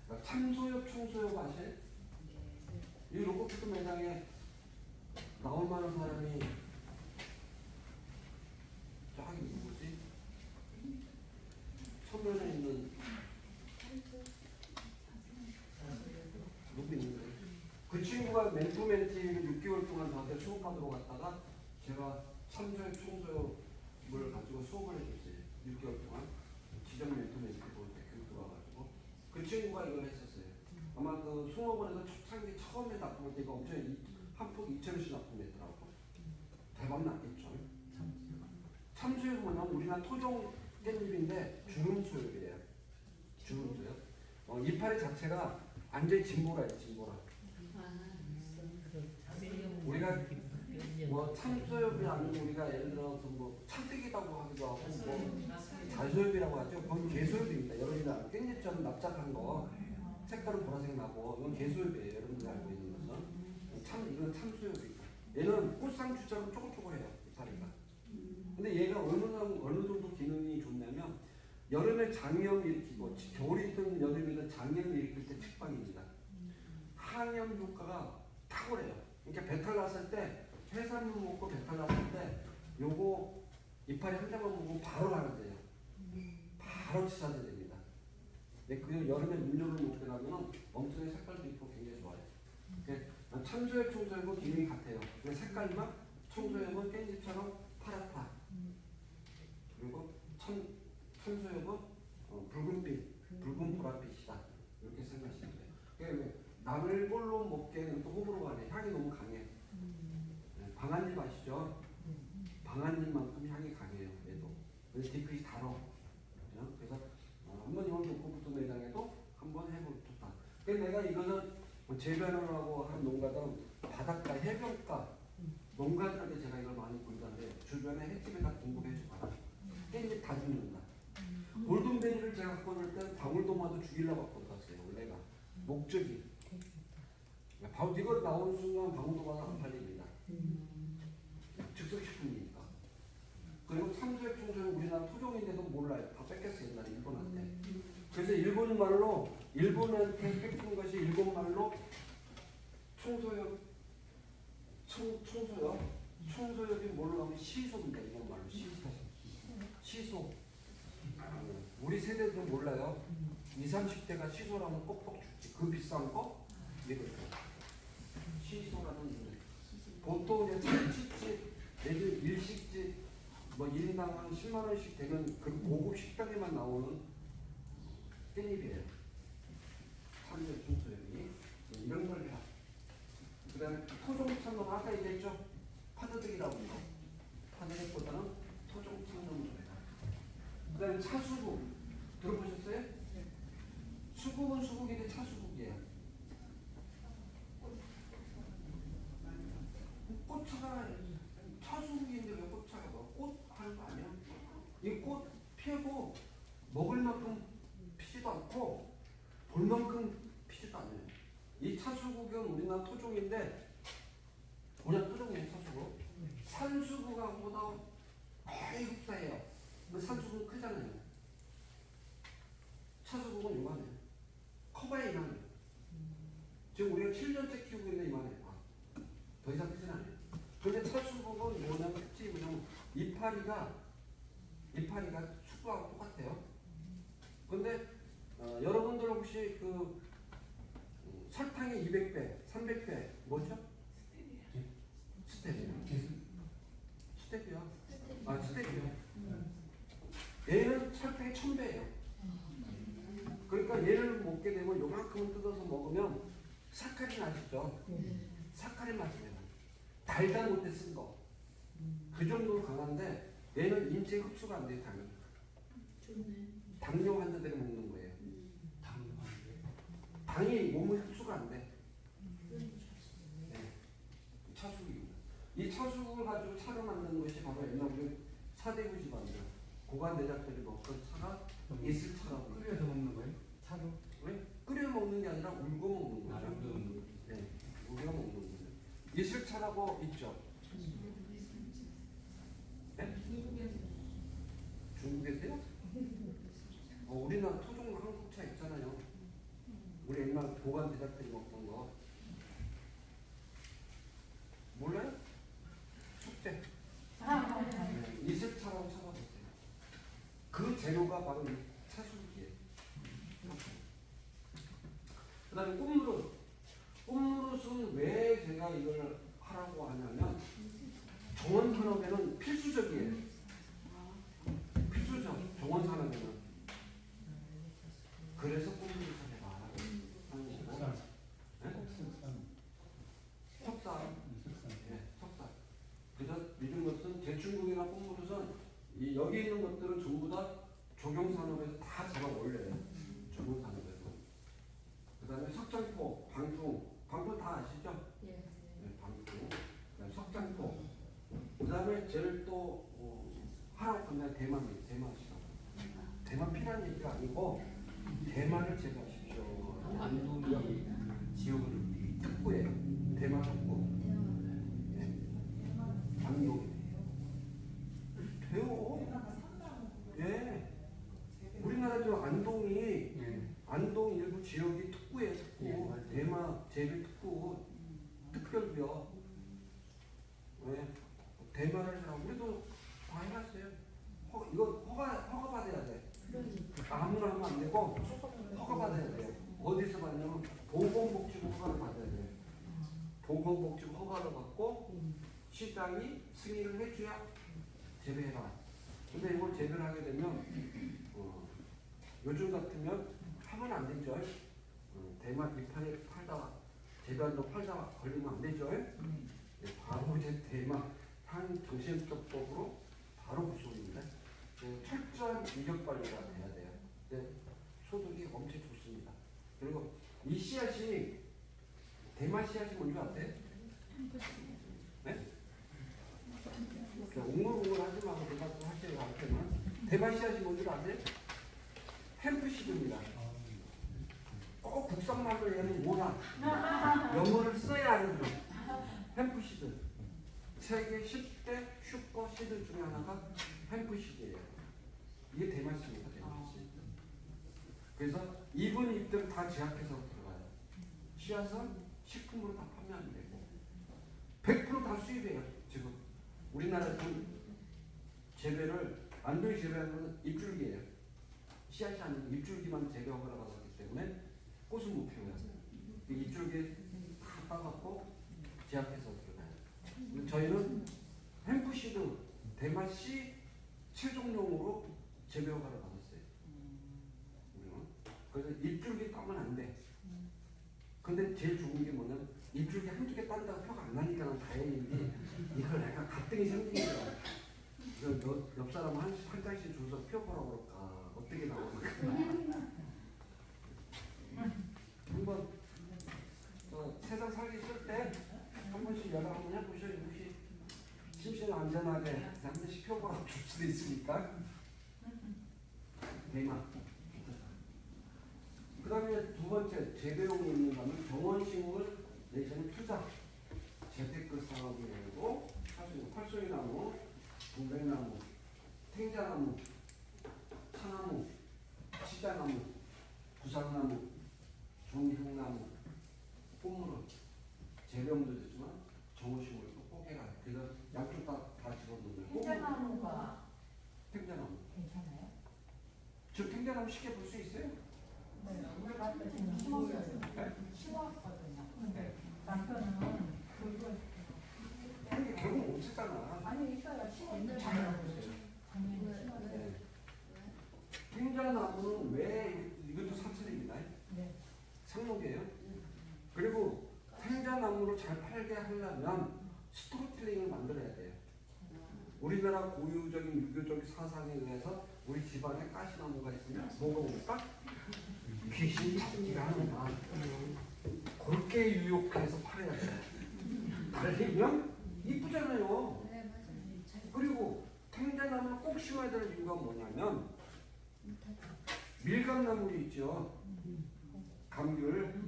그러니까 참소엽, 총소엽 아세요? 이 로코푸드 매장에 나올 만한 사람이 저기 누구지? 서면에 있는 누구 있는데 그 친구가 멘토멘티를 6개월 동안 저한테 수업받으러 갔다가 제가 참소엽, 총소엽을 가지고 수업을 해줬어요. 6개월 동안 지정 멘토멘티로 교육 들어와가지고 그 친구가 이걸 했었어요. 아마 그 송어원에서 초창기 처음에 납품할 때가 엄청 한 폭 2,000원씩 납품했더라고. 대박 났겠죠. 참소엽은 뭐냐면 우리나라 토종 깻잎인데 주름소엽이에요. 주름소엽. 이파리 자체가 완전히 진보라예요. 진보라. 우리가 뭐 참소엽이 아니면 우리가 예를 들어서 뭐 참뜨기라고 하기도 하고 뭐 자소엽이라고 하죠. 그건 개소엽입니다. 여러분들 깻잎처럼 납작한 거 색깔은 보라색 나고 이건 개소엽이에요. 여러분들이 알고 있는 것은 이건 참소엽이고 얘는 꽃상추처럼 쪼글쪼글해요. 이파리가. 근데 얘가 어느 정도 기능이 좋냐면 여름에 장염 일으키고 겨울이든 여름이든 장염 일으킬 때 직방입니다. 항염 효과가 탁월해요. 그러니까 배탈 났을 때 해산물 먹고 배탈 났을 때 요거 이파리 한 장만 먹으면 바로 나는데요. 바로 치사제 됩니다. 근데 그 여름에 물류를 먹게 나면 엉뚱한 색깔도 있고 굉장히 좋아요. 참소엽, 총소엽은 기능이 같아요. 근데 색깔만 총소엽은 깻잎처럼 파랗다. 그리고 참소엽은 붉은빛, 붉은 보랏빛이다. 이렇게 생각하시면 돼요. 그러니까 나물볼로 먹기에는 또 호불호 가네. 향이 너무 강해. 방아잎 아시죠? 방아잎만큼 향이 강해요. 얘도. 그래서 뒤끝이 달어. 그래서 한번 이걸 놓고부터 매장에도 한번 해보고 좋다. 그래서 내가 이거는 재배를 하고 한 농가든 바닷가, 해변가 농가들한테 제가 이걸 많이 보이던데 주변에 횟집에다 공급해줘봐라. 깻잎 다 죽는다. 골든베리를 제가 갖고 올 때는 방울토마토 죽이려고 갖고 왔어요. 원래가 목적이. 이거 나오는 순간 방울토마토 안 팔립니다. 즉석식품이니까. 그리고 참소엽, 총소엽 우리나라 토종인데도 몰라요. 다 뺏겼어요. 옛날에 일본한테. 그래서 일본한테 뺏긴 것이 일본말로 총소엽, 총소엽이 뭘로 하면 시소입니다. 일본말로 시소. 우리 세대도 몰라요. 20, 30대가 시소라면 꼭꼭 죽지. 그 비싼 거? 이거 시소라는 이름. 보통 이제 참치집, 내지 일식집, 뭐 1인당 한 10만 원씩 되는 그 고급 식당에만 나오는 깻잎이에요. 참소엽, 총소엽이 이런 걸 해라. 그 다음에 토종 참돔 아까 얘기했죠? 파드득이라고 해요. 파드득보다는 토종 참돔을 해라. 그 다음에 차수국 들어보셨어요? 수국은 수국인데 차수국이에요. 꽃차가 차수국인데 왜 꽃차가 꽃 하는 거 아니야? 이 꽃 피우고 먹을 만큼 피지도 않고 볼 만큼 피지도 않아요. 이 차수국은 우리나라 토종인데 그냥 토종이에요. 차수국. 산수국하고보다 거의 흡사해요. 근데 산수국은 크잖아요. 차수국은 요만해요. 커봐야 이만해요. 지금 우리가 7년째 키우고 있는 이만해요. 더 이상 크진 않아요. 그런데 차수국은 뭐냐면 특징이 뭐냐면 이파리가 수국하고 똑같아요. 근데 여러분들 혹시 그 설탕이 200배, 300배 뭐죠? 스테비아. 스테비아. 얘는 설탕이 1000배예요. 그러니까 얘를 먹게 되면 요만큼을 뜯어서 사카린 아시죠? 사카린 맞으면 달다 못해 쓴 거. 그 정도로 강한데 얘는 인체에 흡수가 안 돼요. 당이. 좋네. 당뇨 환자들이 먹는 거예요. 당뇨하는데. 당이 몸에 흡수가 안 돼. 네. 차수국입니다. 이 차수국을 가지고 차를 만드는 것이 바로 옛날 우리 사대부 집안이에요. 고관 대작들이 먹던 차가 예술차라고. 끓여서 먹는 거예요? 차로? 왜? 끓여 먹는 게 아니라 울고 먹는 거죠. 울고 먹는 거. 네, 우리가 먹는 거죠. 예술차라고 있죠. 네? 중국에서요? 우리나라 토종 한국차 있잖아요. 우리 옛날 고관 대작들이 먹던 거. 몰라요? 숙제. 네, 이슬차라고 찾아보세요. 그 재료가 바로 이 차수기예요. 그 다음에 꽃무릇. 꽃무릇은 왜 제가 이걸 하라고 하냐면 정원산업에는 필수적이에요. 필수적. 정원산업에는. 그래서 꽃무릇을 해라 하는 거고. 석산. 네? 석산. 석산. 석산. 네, 석산. 그래서 이런 것은 제충국이나 꽃무릇은 이 여기 있는 것들은 전부 다 조경산업에서 다 잡아 올려요. 조경산업에서. 그 다음에 석장포, 방풍. 방풍 다 아시죠? 예. 네, 방풍. 그다음에 석장포. 그 다음에 제일 또 하라고 하면 대만이에요. 대만시라고. 대만 피라는 얘기가 아니고 대만을 제거하십시오. 안동이 지역을 특구예요. 대만 특구. 네. 안동. 돼요. 예. 우리나라 저 안동이 예. 안동 일부 지역이 특구예요. 특구. 예, 맞아요. 대만 제비 특구. 특별구역. 왜? 대만을 하라고 우리도 다 해놨어요. 이거 허가 받아야 돼. 아무나 하면 안 되고 허가 받아야 돼요. 어디서 받냐면 보건복지부 허가를 받아야 돼요. 보건복지부 허가를 받고 시장이 승인을 해줘야 재배해라. 근데 이걸 재배를 하게 되면 요즘 같으면 하면 안 되죠. 대만 이파리 팔다가 재배한다고 팔다가 걸리면 안 되죠. 바로 이제 대만 향정신적법으로 바로 구속입니다. 철저한 위력 관리가 돼야 돼요. 근데 소득이 엄청 좋습니다. 그리고 이 씨앗이 대만 씨앗이 뭔지 아세요? 네? 웅글웅글 하지 말고 대만 좀 하세요. 한테는 대만 씨앗이 뭔지 아세요? 햄프시드입니다. 꼭 국산말로 얘는 뭐라 영어를 써야 하는 거. 햄프시드. 세계 10대 슈퍼 시드 중에 하나가 햄프시드예요. 이게 대만씨입니다. 대만씨. 그래서 입은 잎들 다 제약해서 들어가요. 씨앗은 식품으로 다 판매하면 되고 100%다 수입해요. 지금 우리나라에서는 재배를 안동 재배하는 건 잎줄기예요. 씨앗이 아니고 잎줄기만 재배 허가를 받았기 때문에 꽃은 못 피워요. 잎줄기 다 따갖고 제약해서 들어가요. 저희는 햄프시드 대맛씨 7종용으로 재배 허가를 받았어요. 우리는. 그래서 잎줄기 따면 안 돼. 근데 제일 좋은 게 뭐냐면 잎줄기 한두 개 딴다고 표가 안 나니까 다행인데 이걸 내가 가뜩이 생긴 거야. 옆 사람 한 장씩 줘서 펴보라고 그럴까 어떻게 나올까. 한번 세상 살기 싫을 때 한 번씩 연락 한번 해보셔요. 혹시 심신 안전하게 한 번씩 펴보라고 줄 수도 있으니까. 대만. 그 다음에 두 번째 재배용이 있는가 하면 정원식물 내지는 투자 재테크 사업이 되고 팔송이나무, 동백나무, 탱자나무, 차나무, 시자나무, 부산나무, 종향나무, 꽃무릇 재배용도 되지만 정원식물도 꼭 해라. 그래서 양쪽 다 집어넣는 탱자나무가 탱자나무. 괜찮아요? 저 탱자나무 쉽게 볼 수 있어요? 네, 우리 갔다 지금 심었거든요. 근데 남편은 그걸 근데 결국 없었잖아. 아니 이따가 심었는데 작년에 심었어요. 탱자나무는 왜 이것도 사철입니다. 네. 상록이에요. 그리고 밀감나무를 잘 팔게 하려면 스토리텔링을 만들어야 돼요. 우리나라 고유적인 유교적 사상에 의해서 우리 집안에 가시나무가 있으면 뭐가 옵니까? 귀신이 잡기가 하는구나. 그렇게 유혹해서 팔아야 돼요. 달리면 이쁘잖아요. 네, 맞아요. 그리고 탱자나무를 꼭 심어야 되는 이유가 뭐냐면 밀감나무 있죠. 감귤,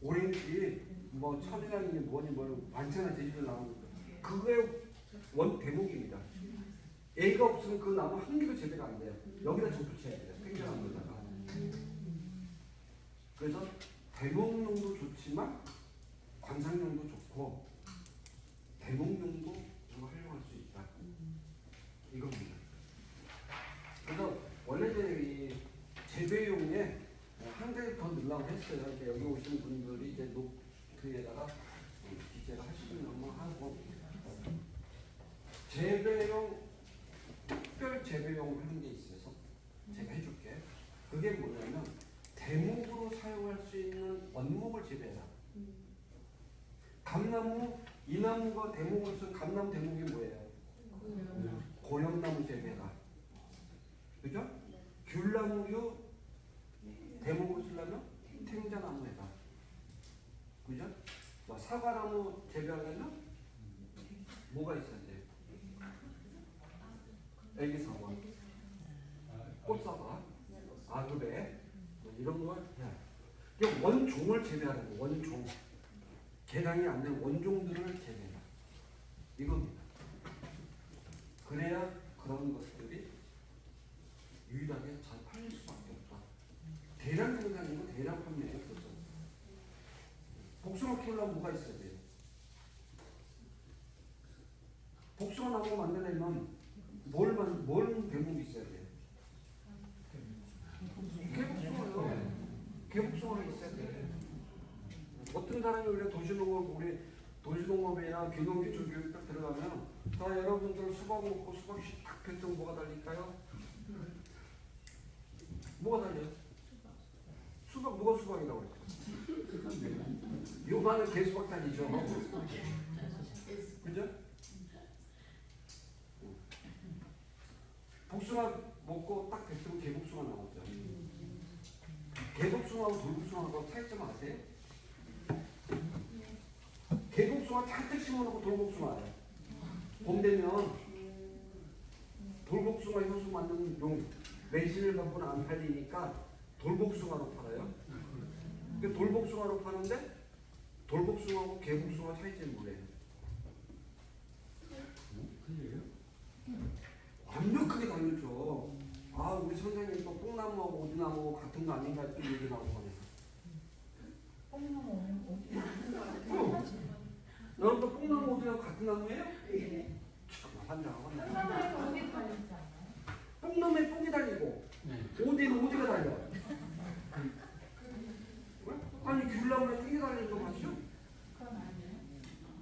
오렌지, 뭐 천연향이 뭐니 많잖아. 제주도 나오는 거. 그거의 원 대목입니다. 애가 없으면 그 나무 한 개도 재배가 안 돼요. 여기다 접붙여야 돼요. 탱자나무에다가. 그래서 대목용도 좋지만 관상용도 좋고 대목용도 활용할 수 있다. 이겁니다. 그래서 원래 이 재배용에 한 가지 더 넣으려고 했어요. 이제 여기 오신 분들이 이제 노트에다가 기재를 하시면 뭐 하고 재배용, 특별 재배용 하는 게 있어서 제가 해줄게. 그게 뭐냐면 대목으로 사용할 수 있는 원목을 재배해라. 감나무, 이 나무가 대목으로 쓴 감나무 대목이 뭐예요? 고염나무 재배가. 그죠? 귤나무류 대목으로 쓰려면 탱자나무 해라. 그죠? 사과나무 재배하려면 뭐가 있어야 돼요? 애기사과, 꽃사과, 아그베 이런 걸 해야 돼요. 원종을 재배하는 거예요. 원종. 개량이 안 된 원종들을 재배해라. 이겁니다. 그래야 그런 것들이 유일하게 잘 팔릴 수밖에 없다. 대량 생산이고 대량 판매예요. 그래서 복숭아 키우려면 뭐가 있어야 돼요? 복숭아 나무 만들려면 뭘 대목이 있어야 돼요? 개복숭아요. 개복숭아가 있어야 돼. 어떤 사람이 우리 도시농업이나 귀농기초 교육 딱 들어가면 자 여러분들 수박 먹고 수박씨 딱 폈던 뭐가 달릴까요? 뭐가 달려요? 수박 누가 수박이라고 그랬어요? 요만한 개수박 달리죠. 그죠? 복숭아 먹고 딱 뱉으면 개복숭아 나오죠. 개복숭아하고 돌복숭아하고 차이점 아세요? 개복숭아 잔뜩 심어놓고 돌복숭아예요. 봄 되면 돌복숭아 효소 만드는 용 매실을 갖고는 안 팔리니까 돌복숭아로 팔아요. 그 돌복숭아로 파는데 돌복숭아하고 개복숭아 차이점이 뭐예요? 틀려요? 완벽하게 다르죠. 아 우리 선생님 또 뽕나무하고 오디나무하고 같은 거 아닌가 또 얘기 나오거든요. 뽕나무 어디? 여러분들 뽕나무 오디나무 같은 나무예요? 참 환장하고. 뽕나무에서 어디 달리지 않아요? 뽕나무에 뽕이 달리고 네. 오디는 오디가 달려. 아니 귤나무에 뽕이 달리는 거 맞죠? 그건 아니에요.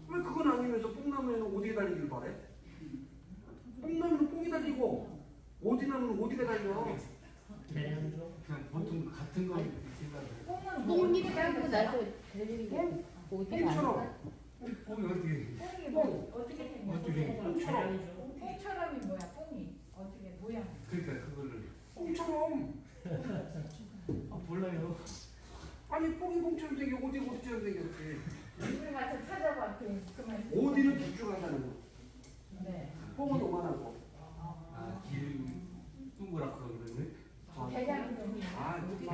왜 그건 아니면서 뽕나무에는 오디가 달리길 바래? 뽕나무는 뽕이 달리고 오디나무는 오디가 달려. 그냥 보통 같은 거 생각해요. 뽕은 뽕잎 깔고 나서 되는 게 어디가 뽕처럼. 뽕이 어떻게? 뽕이 뭐 어떻게 생겼어? 어떻게? 뽕처럼. 뽕처럼이 뭐야? 뽕이 어떻게 모양? 그러니까 그거를 뽕처럼. 몰라요. 아니 뽕이 뽕처럼 생기고 오디가 오디처럼 생겼지. 집에 가서 찾아봐 그만. 오디는 길쭉하다는 거. 네. 뽕은 오만하고. 길 동그랗고 그러네. 대략 좀. 아 정말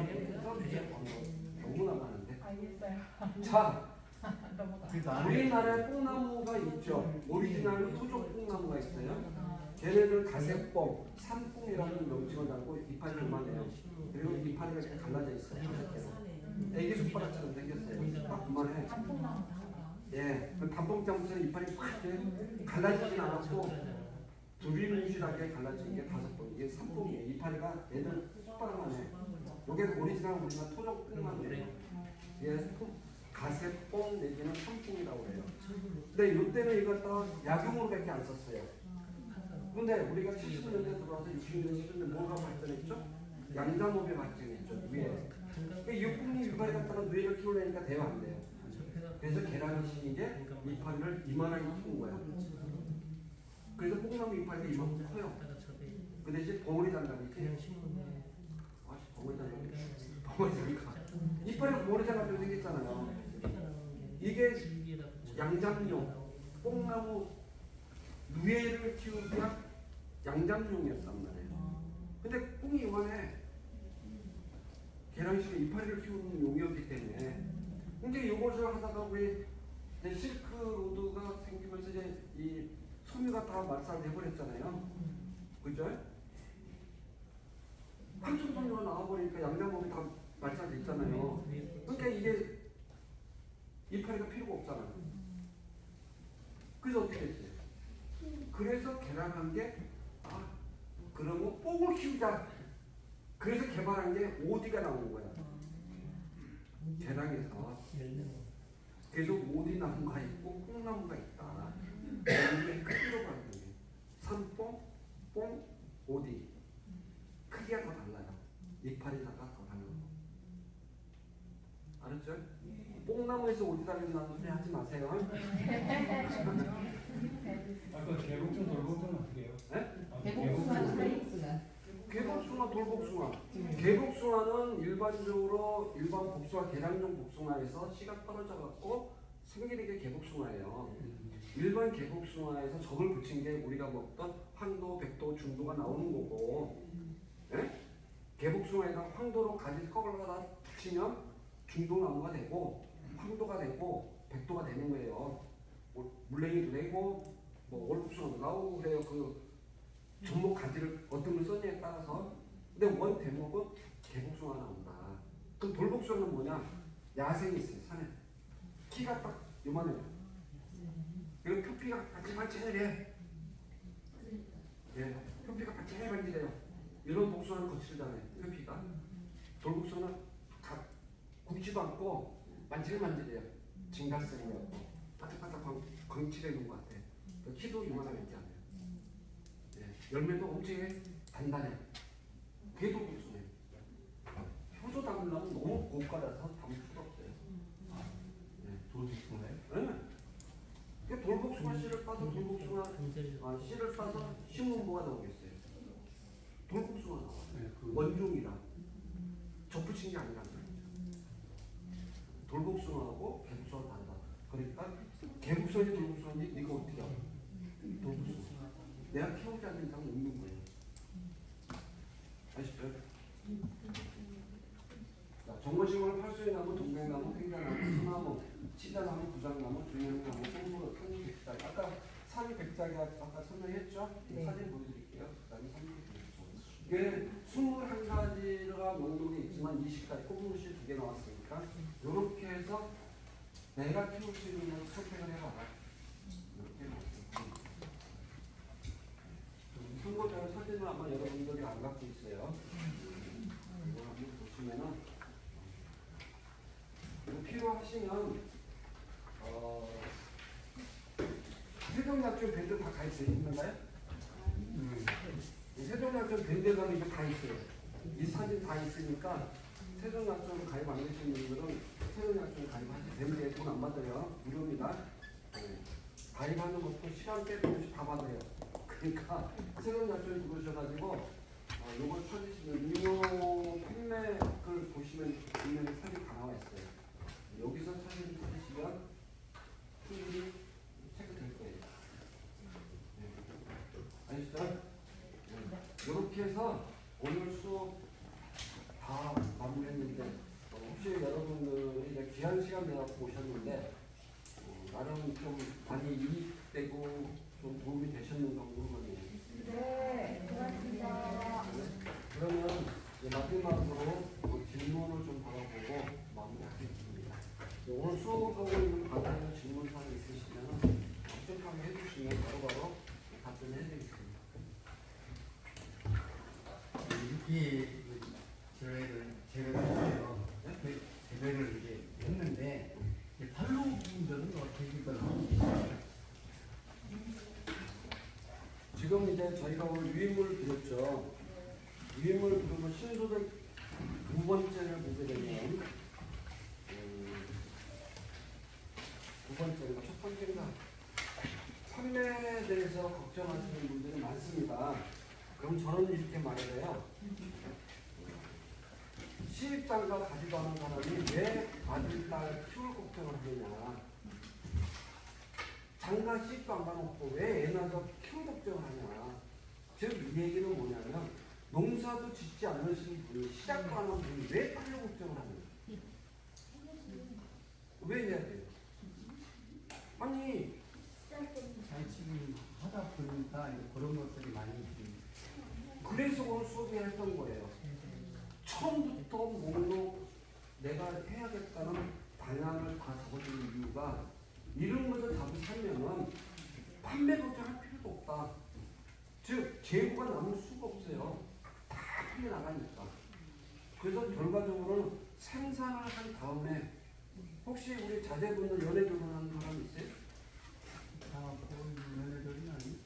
너무나 많은데. 알겠어요. 자. 넘어가. 그래도 안 해. 우리나라에 뽕나무가 있죠. 오리지널 토종 뽕나무가 있어요. 걔네들 가세뽕, 산뽕이라는 명칭을 달고 이파리 그만해요. 그리고 이파리가 이렇게 갈라져 있어요. 애기 손가락처럼 생겼어요. 딱 그만해. 단풍나무. 예, 그 단풍장처럼 이파리 팍 이렇게 갈라지진 않았고 두리뭉실하게 갈라진 게 5뽕. 이게 3뽕이에요. 이파리가 얘는 손가락만 해. 이게 오리지널 우리나라 토종 뽕나무예요. 예, 가세뽕 내지는 산뽕이라고 해요. 근데 이때는 이걸 다 약용으로밖에 안 썼어요. 근데 우리가 70년대 들어와서 60년대 70년대 뭐가 발전했죠? 양담업이 발전했죠. 위에. 이 육국립 유발이 갖다가 뇌를 키우려니까 대화 안 돼요. 그래서 계란이 이게 이파리를 이만하게 키운 거야. 그래서 뽕나무 이파리가 이만큼 커요. 그 대신 벙어리 장갑이 있지. 벙어리 장갑이 벙어리 장갑. 이파리가 벙어리 장갑이 생겼잖아요. 이게 양장용 뽕나무 누에를 키우기 위한 양장용이었단 말이에요. 근데 뽕이 이만해. 계란씨가 이파리를 키우는 용이었기 때문에. 근데 이것을 하다가 우리 이제 실크로드가 생기면서 이제 이 섬유가 다 말살돼버렸잖아요. 그죠? 항천 섬유가 나와버리니까 양장목이 다 말살됐잖아요. 그러니까 이게 이파리가 필요가 없잖아요. 그래서 어떻게 됐어요? 그래서 계란한 게 그러면 뽕을 키우자. 그래서 개발한 게 오디가 나온 거야. 계란에서. 그래서 오디 나무가 있고 뽕나무가 있다. 이게 크기로 가는 게 산뽕, 뽕, 오디. 크기가 다 달라요. 이파리다가 더 달라요. 알았죠? 뽕나무에서 오디 달린다는 소리 하지 마세요. 아까 개복숭 돌복숭은 어떻게 해요? 네? 개복숭아, 개복숭아, 돌복숭아. 개복숭아는 일반적으로 일반 복숭아, 계량종 복숭아에서 씨가 떨어져 갖고 생기는 게 개복숭아예요. 일반 개복숭아에서 적을 붙인 게 우리가 먹던 황도, 백도, 중도가 나오는 거고, 예? 개복숭아에다 황도로 가지 껍을 갖다 붙이면 중도나무가 되고 황도가 되고 백도가 되는 거예요. 물냉이도 되고 뭐 월복숭아도 나오고 그래요. 그 종목 가지를 어떤 걸 썼냐에 따라서. 근데 원 대목은 개복숭아 나온다. 그럼 돌복숭아는 뭐냐? 야생이 있어요. 산에 키가 딱 요만해요. 그리고 표피가 반질반질해. 예, 표피가 반질반질해요. 이런 복숭아는 거칠잖아요. 표피가. 돌복숭아는 굵지도 않고 만질만질해요. 진갈색이고 바삭바삭 광칠해 있는 것 같아. 키도 요만하게 있지 않아요. 예, 열매도 엄청 단단해. 그게 돌복숭아예요. 효소 담으려면 너무 고가라서 담을 수가 없어요. 돌복숭아요? 네. 돌복숭아 씨를 따서 돌복숭아 씨를 따서 심으면 뭐가 나오겠어요? 돌복숭아 나와요. 네, 원종이라 접붙인 게 아니라 돌복숭아하고 개복숭아 다르다. 그러니까 개복숭아인지 돌복숭아인지 네가 어떻게 알아? 돌복숭아. 내가 키우지 않는 이상 없는 거예요. 아시죠? 자, 정거식물 팔수의나무, 동백나무, 팽자나무, 소나무, 치자나무, 부장나무, 중형나무, 뽕무릇, 산이백작. 아까 산이백작이 아까 설명했죠? 네. 사진 보여드릴게요. 그다음에 산이백작. 이게 21가지가 명목이 있지만 20가지 꼽무릇이 2개 나왔으니까 이렇게 해서 내가 키울 수 있는 걸 선택을 해봐라. 이렇게 나왔습니다. 참고적으로 사진을 아마 여러분들이 안 갖고 있어요. 이거 한번 보시면은 이거 필요하시면 세종약촌 밴드 다 가입되어 있는가요? 세종약촌 밴드 가면 이거 다 있어요. 이 사진 다 있으니까 세종약촌 가입 안 되신 분들은 세종약촌 가입하시면 밴드에 돈 안 받아요. 무료입니다. 네. 가입하는 것도 시간 빼고 다 받아요. 그러니까 세종약촌 들어오셔가지고 요걸 찾으시면 유료 판매글 보시면 분명히 사진 다 나와 있어요. 여기서 사진 찾으시면 충분히 체크될 거예요. 네. 아시죠? 이렇게 해서 오늘 수업 다 마무리했는데 혹시 여러분들이 이제 귀한 시간 내갖고 오셨는데 나름 좀 많이 이익되고 좀 도움이 되셨는가 모르겠네요. 네, 고맙습니다. 그러면 이제 마지막으로 질문을 좀 받아보고 마무리하겠습니다. 오늘 수업하고 있는 과정에 질문사항이 있으시면 엄격하게 해주시면 바로바로 답변을 해드리겠습니다. 이렇게 저희를 제가 대회를 이제 했는데 팔로 분들은 어떻게 이걸 지금 이제 저희가 오늘 유인물을 드렸죠. 유인물을 드리고 신소득 두 번째를 보게 되면 두 번째가 첫 번째가 판매에 대해서 걱정하시는 분들이 많습니다. 그럼 저는 이렇게 말을 해요. 시집장가 가지도 않은 사람이 왜 아들, 딸 키울 걱정을 하느냐. 장가 시집도 안 가놓고 왜 애 낳아서 키울 걱정을 하냐. 즉 이 얘기는 뭐냐면 농사도 짓지 않으신 분이 시작도 안 하는 분이 왜 팔려 걱정을 하느냐. 왜 해야 돼요? 아니 아니 지금 하다 보니까 이제 그런 것들이 많이 좀 그래서 오늘 수업을 했던 거예요. 처음부터 목록 내가 해야겠다는 방향을 다 적어주는 이유가 이런 것을 잡고 살면은 판매 걱정할 필요도 없다. 즉 재고가 남을 수가 없어요. 다 판매 나가니까. 그래서 결과적으로는 생산을 한 다음에 혹시 우리 자제분들 연애 결혼하는 사람 있어요? 다 그런 연애들이 아니.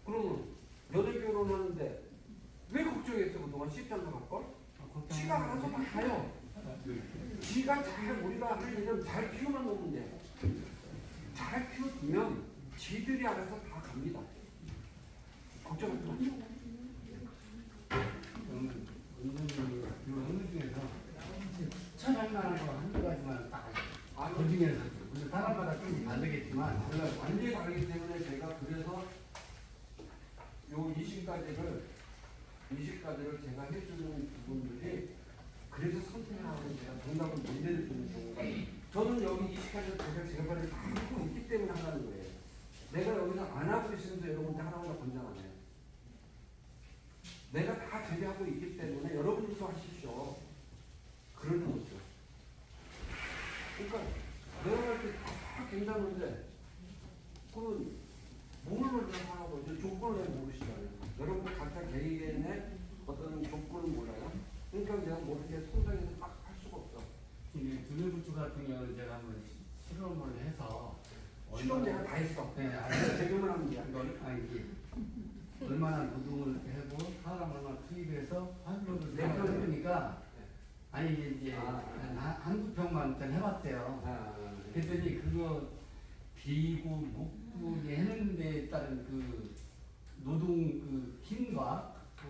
그러면 연애 결혼하는데 왜 걱정했어 그동안 시집장가 갈 걸? 지가 알아서 다 가요. 지가 잘 우리가 할 일은 잘 키우만 놓으면 돼. 잘 키워두면 지들이 알아서 다 갑니다. 걱정하지 마세요. 어느 중에서 추천할 만한 거 한두 가지만 딱 아니, 그 중에서 근데 사람마다 좀 다르겠지만 완전히 다르기 때문에 제가 그래서 요 20가지를 제가 해주는 부분들이 그래서 선택을 하고 제가 정답을 못 내려주는 경우가 저는 여기 20가지 제가 제발을 다 하고 있기 때문에 하라는 거예요. 내가 여기서 안 하고 있으면서 여러분들 하라고 권장하네요. 내가 다 제대하고 있기 때문에 여러분들도 하십시오. 그러는 거죠. 그러니까 내가 할 때 다 괜찮은데 그건 뭘 하라고 이제 조건을 모르시잖아요. 여러분들 각자 개인의 어떤 조건을 몰라요. 그러니까 내가 모르게 성장해서 딱 할 수가 없어. 두뇌부추 같은 경우는 제가 한번 실험을 해서 실험 내가 다 했어. 네, 아니, 적용을 하면 돼. 이게 얼마나 노동을 하고 사람 얼마나 투입해서 환경을 네, 해보니까 아니 이제 한두 평만 일단 해봤대요. 그랬더니 그거 비고 묶고 했는데 따른 그 노동 그 힘과 그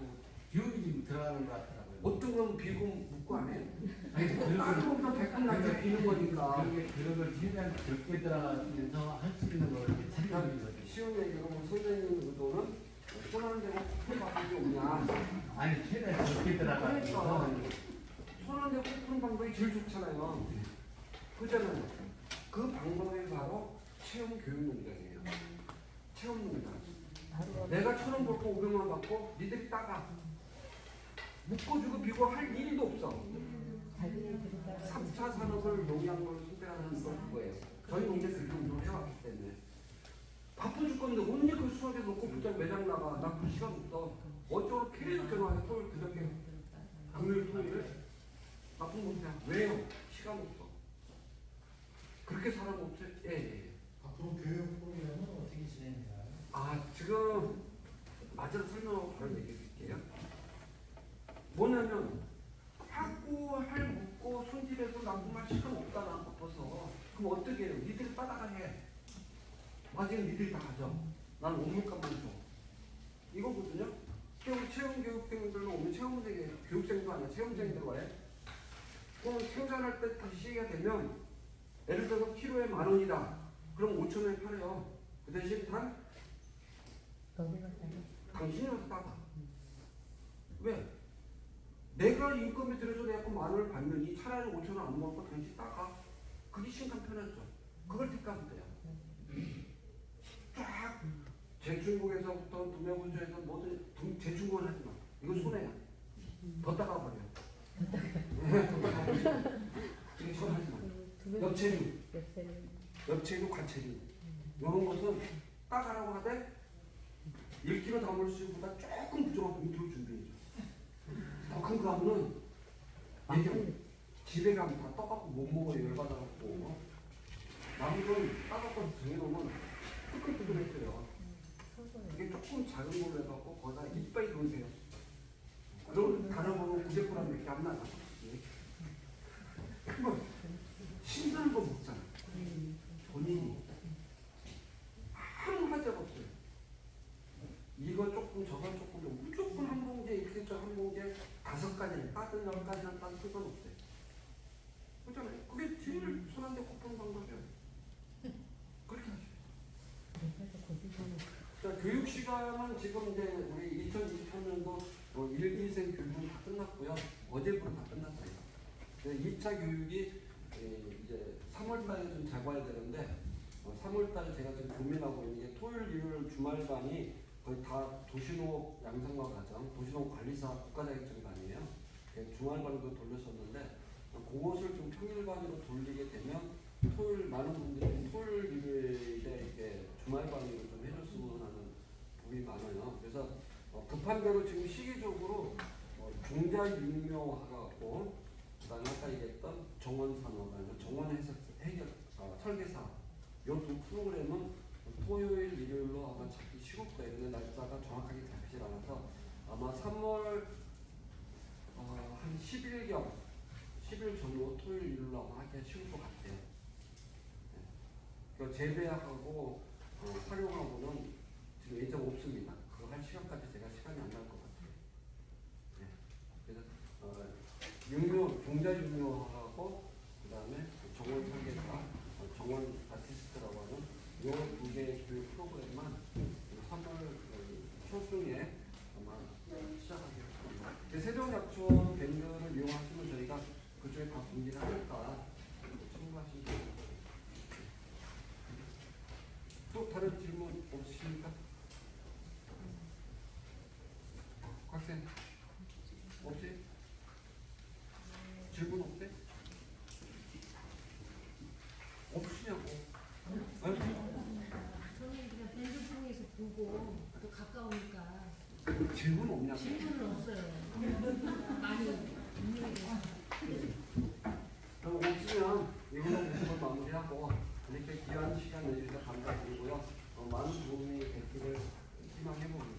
비용이 좀 들어가는 것 같더라고요. 어떤 건 비고 묻고 안 해요. 아니 다른 것도 100분 남겨 비는 거니까. 그런 걸 최대한 적게 들어가면서 할 수 있는 걸 이렇게 찾는 거죠. 쉬운 얘기로 선생님 의도는 손안 대고 코풀 방법이 없냐. 아니 최대한 적게 들어가면서 그러니까 손안 대고 코풀 방법이 제일 좋잖아요. 그잖아요. 그 방법이 바로 체험 교육 농장이에요. 체험 농장. 내가 1,000원 벌고 500만 원 받고 니들이 따가 묶어주고 비고 할 일도 없어. 3차 산업을 농약을 선택하는 건 그거예요. 저희 농장 그 정도로 해왔기 때문에 바쁜 죽겠는데 언니 그 수학에 놓고 부장 매장 나가. 나 그 시간 없어. 어쩌고 계속 전화해. 토요일 그저께 금요일 토요일 바쁜 못해. 왜요? 시간 없어. 그렇게 사람 없어요? 예. 앞으로 교육 프로그램은 어떻게 진행해요? 지금 맞아서 설명하고 바로 얘기해 드릴게요. 뭐냐면 하고 할 묻고 손질해서 납품할 시간 없다. 나 바빠서. 그럼 어떻게 해요? 니들이 따다가 해. 마지막 니들이 다 가져. 나는 업무값만 줘. 이거거든요. 체험 교육생들은 오늘 체험생이 교육생도 아니야. 체험생이 들어와요. 그럼 생산할 때 다시 시기가 되면 예를 들어서 키로에 10,000원이다. 그럼 5,000원에 팔아요. 그 대신 당신이 와서 따가. 왜? 내가 인건비 들여서 내가 10,000원을 받느니 차라리 5,000원 안 먹고 당신 따가. 그게 심간 편하죠. 그걸 택하면 돼요. 쫙 제중국에서부터 두뇌군주에서 모든 제중국은 하지 마. 이거 손해야. 더 따가버려. 더 따가버려. 이게 손 하지 마. 엽체류, 관체류. 이런 것은 따가라고 하되 1kg 담을 수보다 조금 부족한 2kg 준비해줘. 더 큰 거 하면은 얘기 집에 가면 다 떠갖고 못 먹어요. 열받아갖고. 남은 건 따갖고 정해놓으면 뜨끈뜨끈했어요. 이게 조금 작은 걸로 해갖고 거기다 이빨이 넣으세요. 그럼 다른 거는 900g 밖에 안 나가. 그러면 신선한 거 먹잖아. 돈이 교육 시간은 지금 이제 우리 2023년도 1, 2생 교육은 다 끝났고요. 어제부터 다 끝났어요. 2차 교육이 이제 3월달에 좀 잡아야 되는데 3월달에 제가 지금 고민하고 있는 게 토요일, 일요일 주말반이 거의 다 도시농업 양성화 과정, 도시농업 관리사 국가자격증반이에요. 주말반도 돌렸었는데 그것을 좀 평일반으로 돌리게 되면 토요일 많은 분들이 토요일, 일요일에 이렇게 주말반으로 좀 해줬으면 하는 부분이 많아요. 그래서 급한 대로 지금 시기적으로 종자 유명화하고 그다음에 아까 얘기했던 정원산업, 정원 해결, 설계사 이 두 프로그램은 토요일, 일요일로 아마 잡기 쉬울 거예요. 근데 날짜가 정확하게 잡히질 않아서 아마 3월 한 10일경 10일 전후 토요일, 일요일로 아마 하기가 쉬울 것 같아요. 그 재배하고 활용하고는 지금 예정 없습니다. 그거 할 시간까지 제가 시간이 안 날 것 같아요. 네. 그래서 종자 유묘하고 그다음에 정원 설계사, 정원 아티스트라고 하는 이 두 개의 교육 프로그램만 3월 초중에 아마 시작하겠습니다. 세종약촌 밴드를 이용하시면 저희가 그쪽에 다 공지를 하니까 참고하시면 됩니다. 또 다른 질문 없으십니까? 학생 없지? 질문 없대? 없으냐고? 아니, 저는 그냥 밴드송에서 보고 또 가까우니까 질문 없냐고? 질문은 없어요. 많이 있는 게 그럼 없으면 이걸로 모습을 마무리하고 이렇게 귀한 시간 내주셔서 감사드리고요. 많은 도움이 됐기를 희망해봅니다.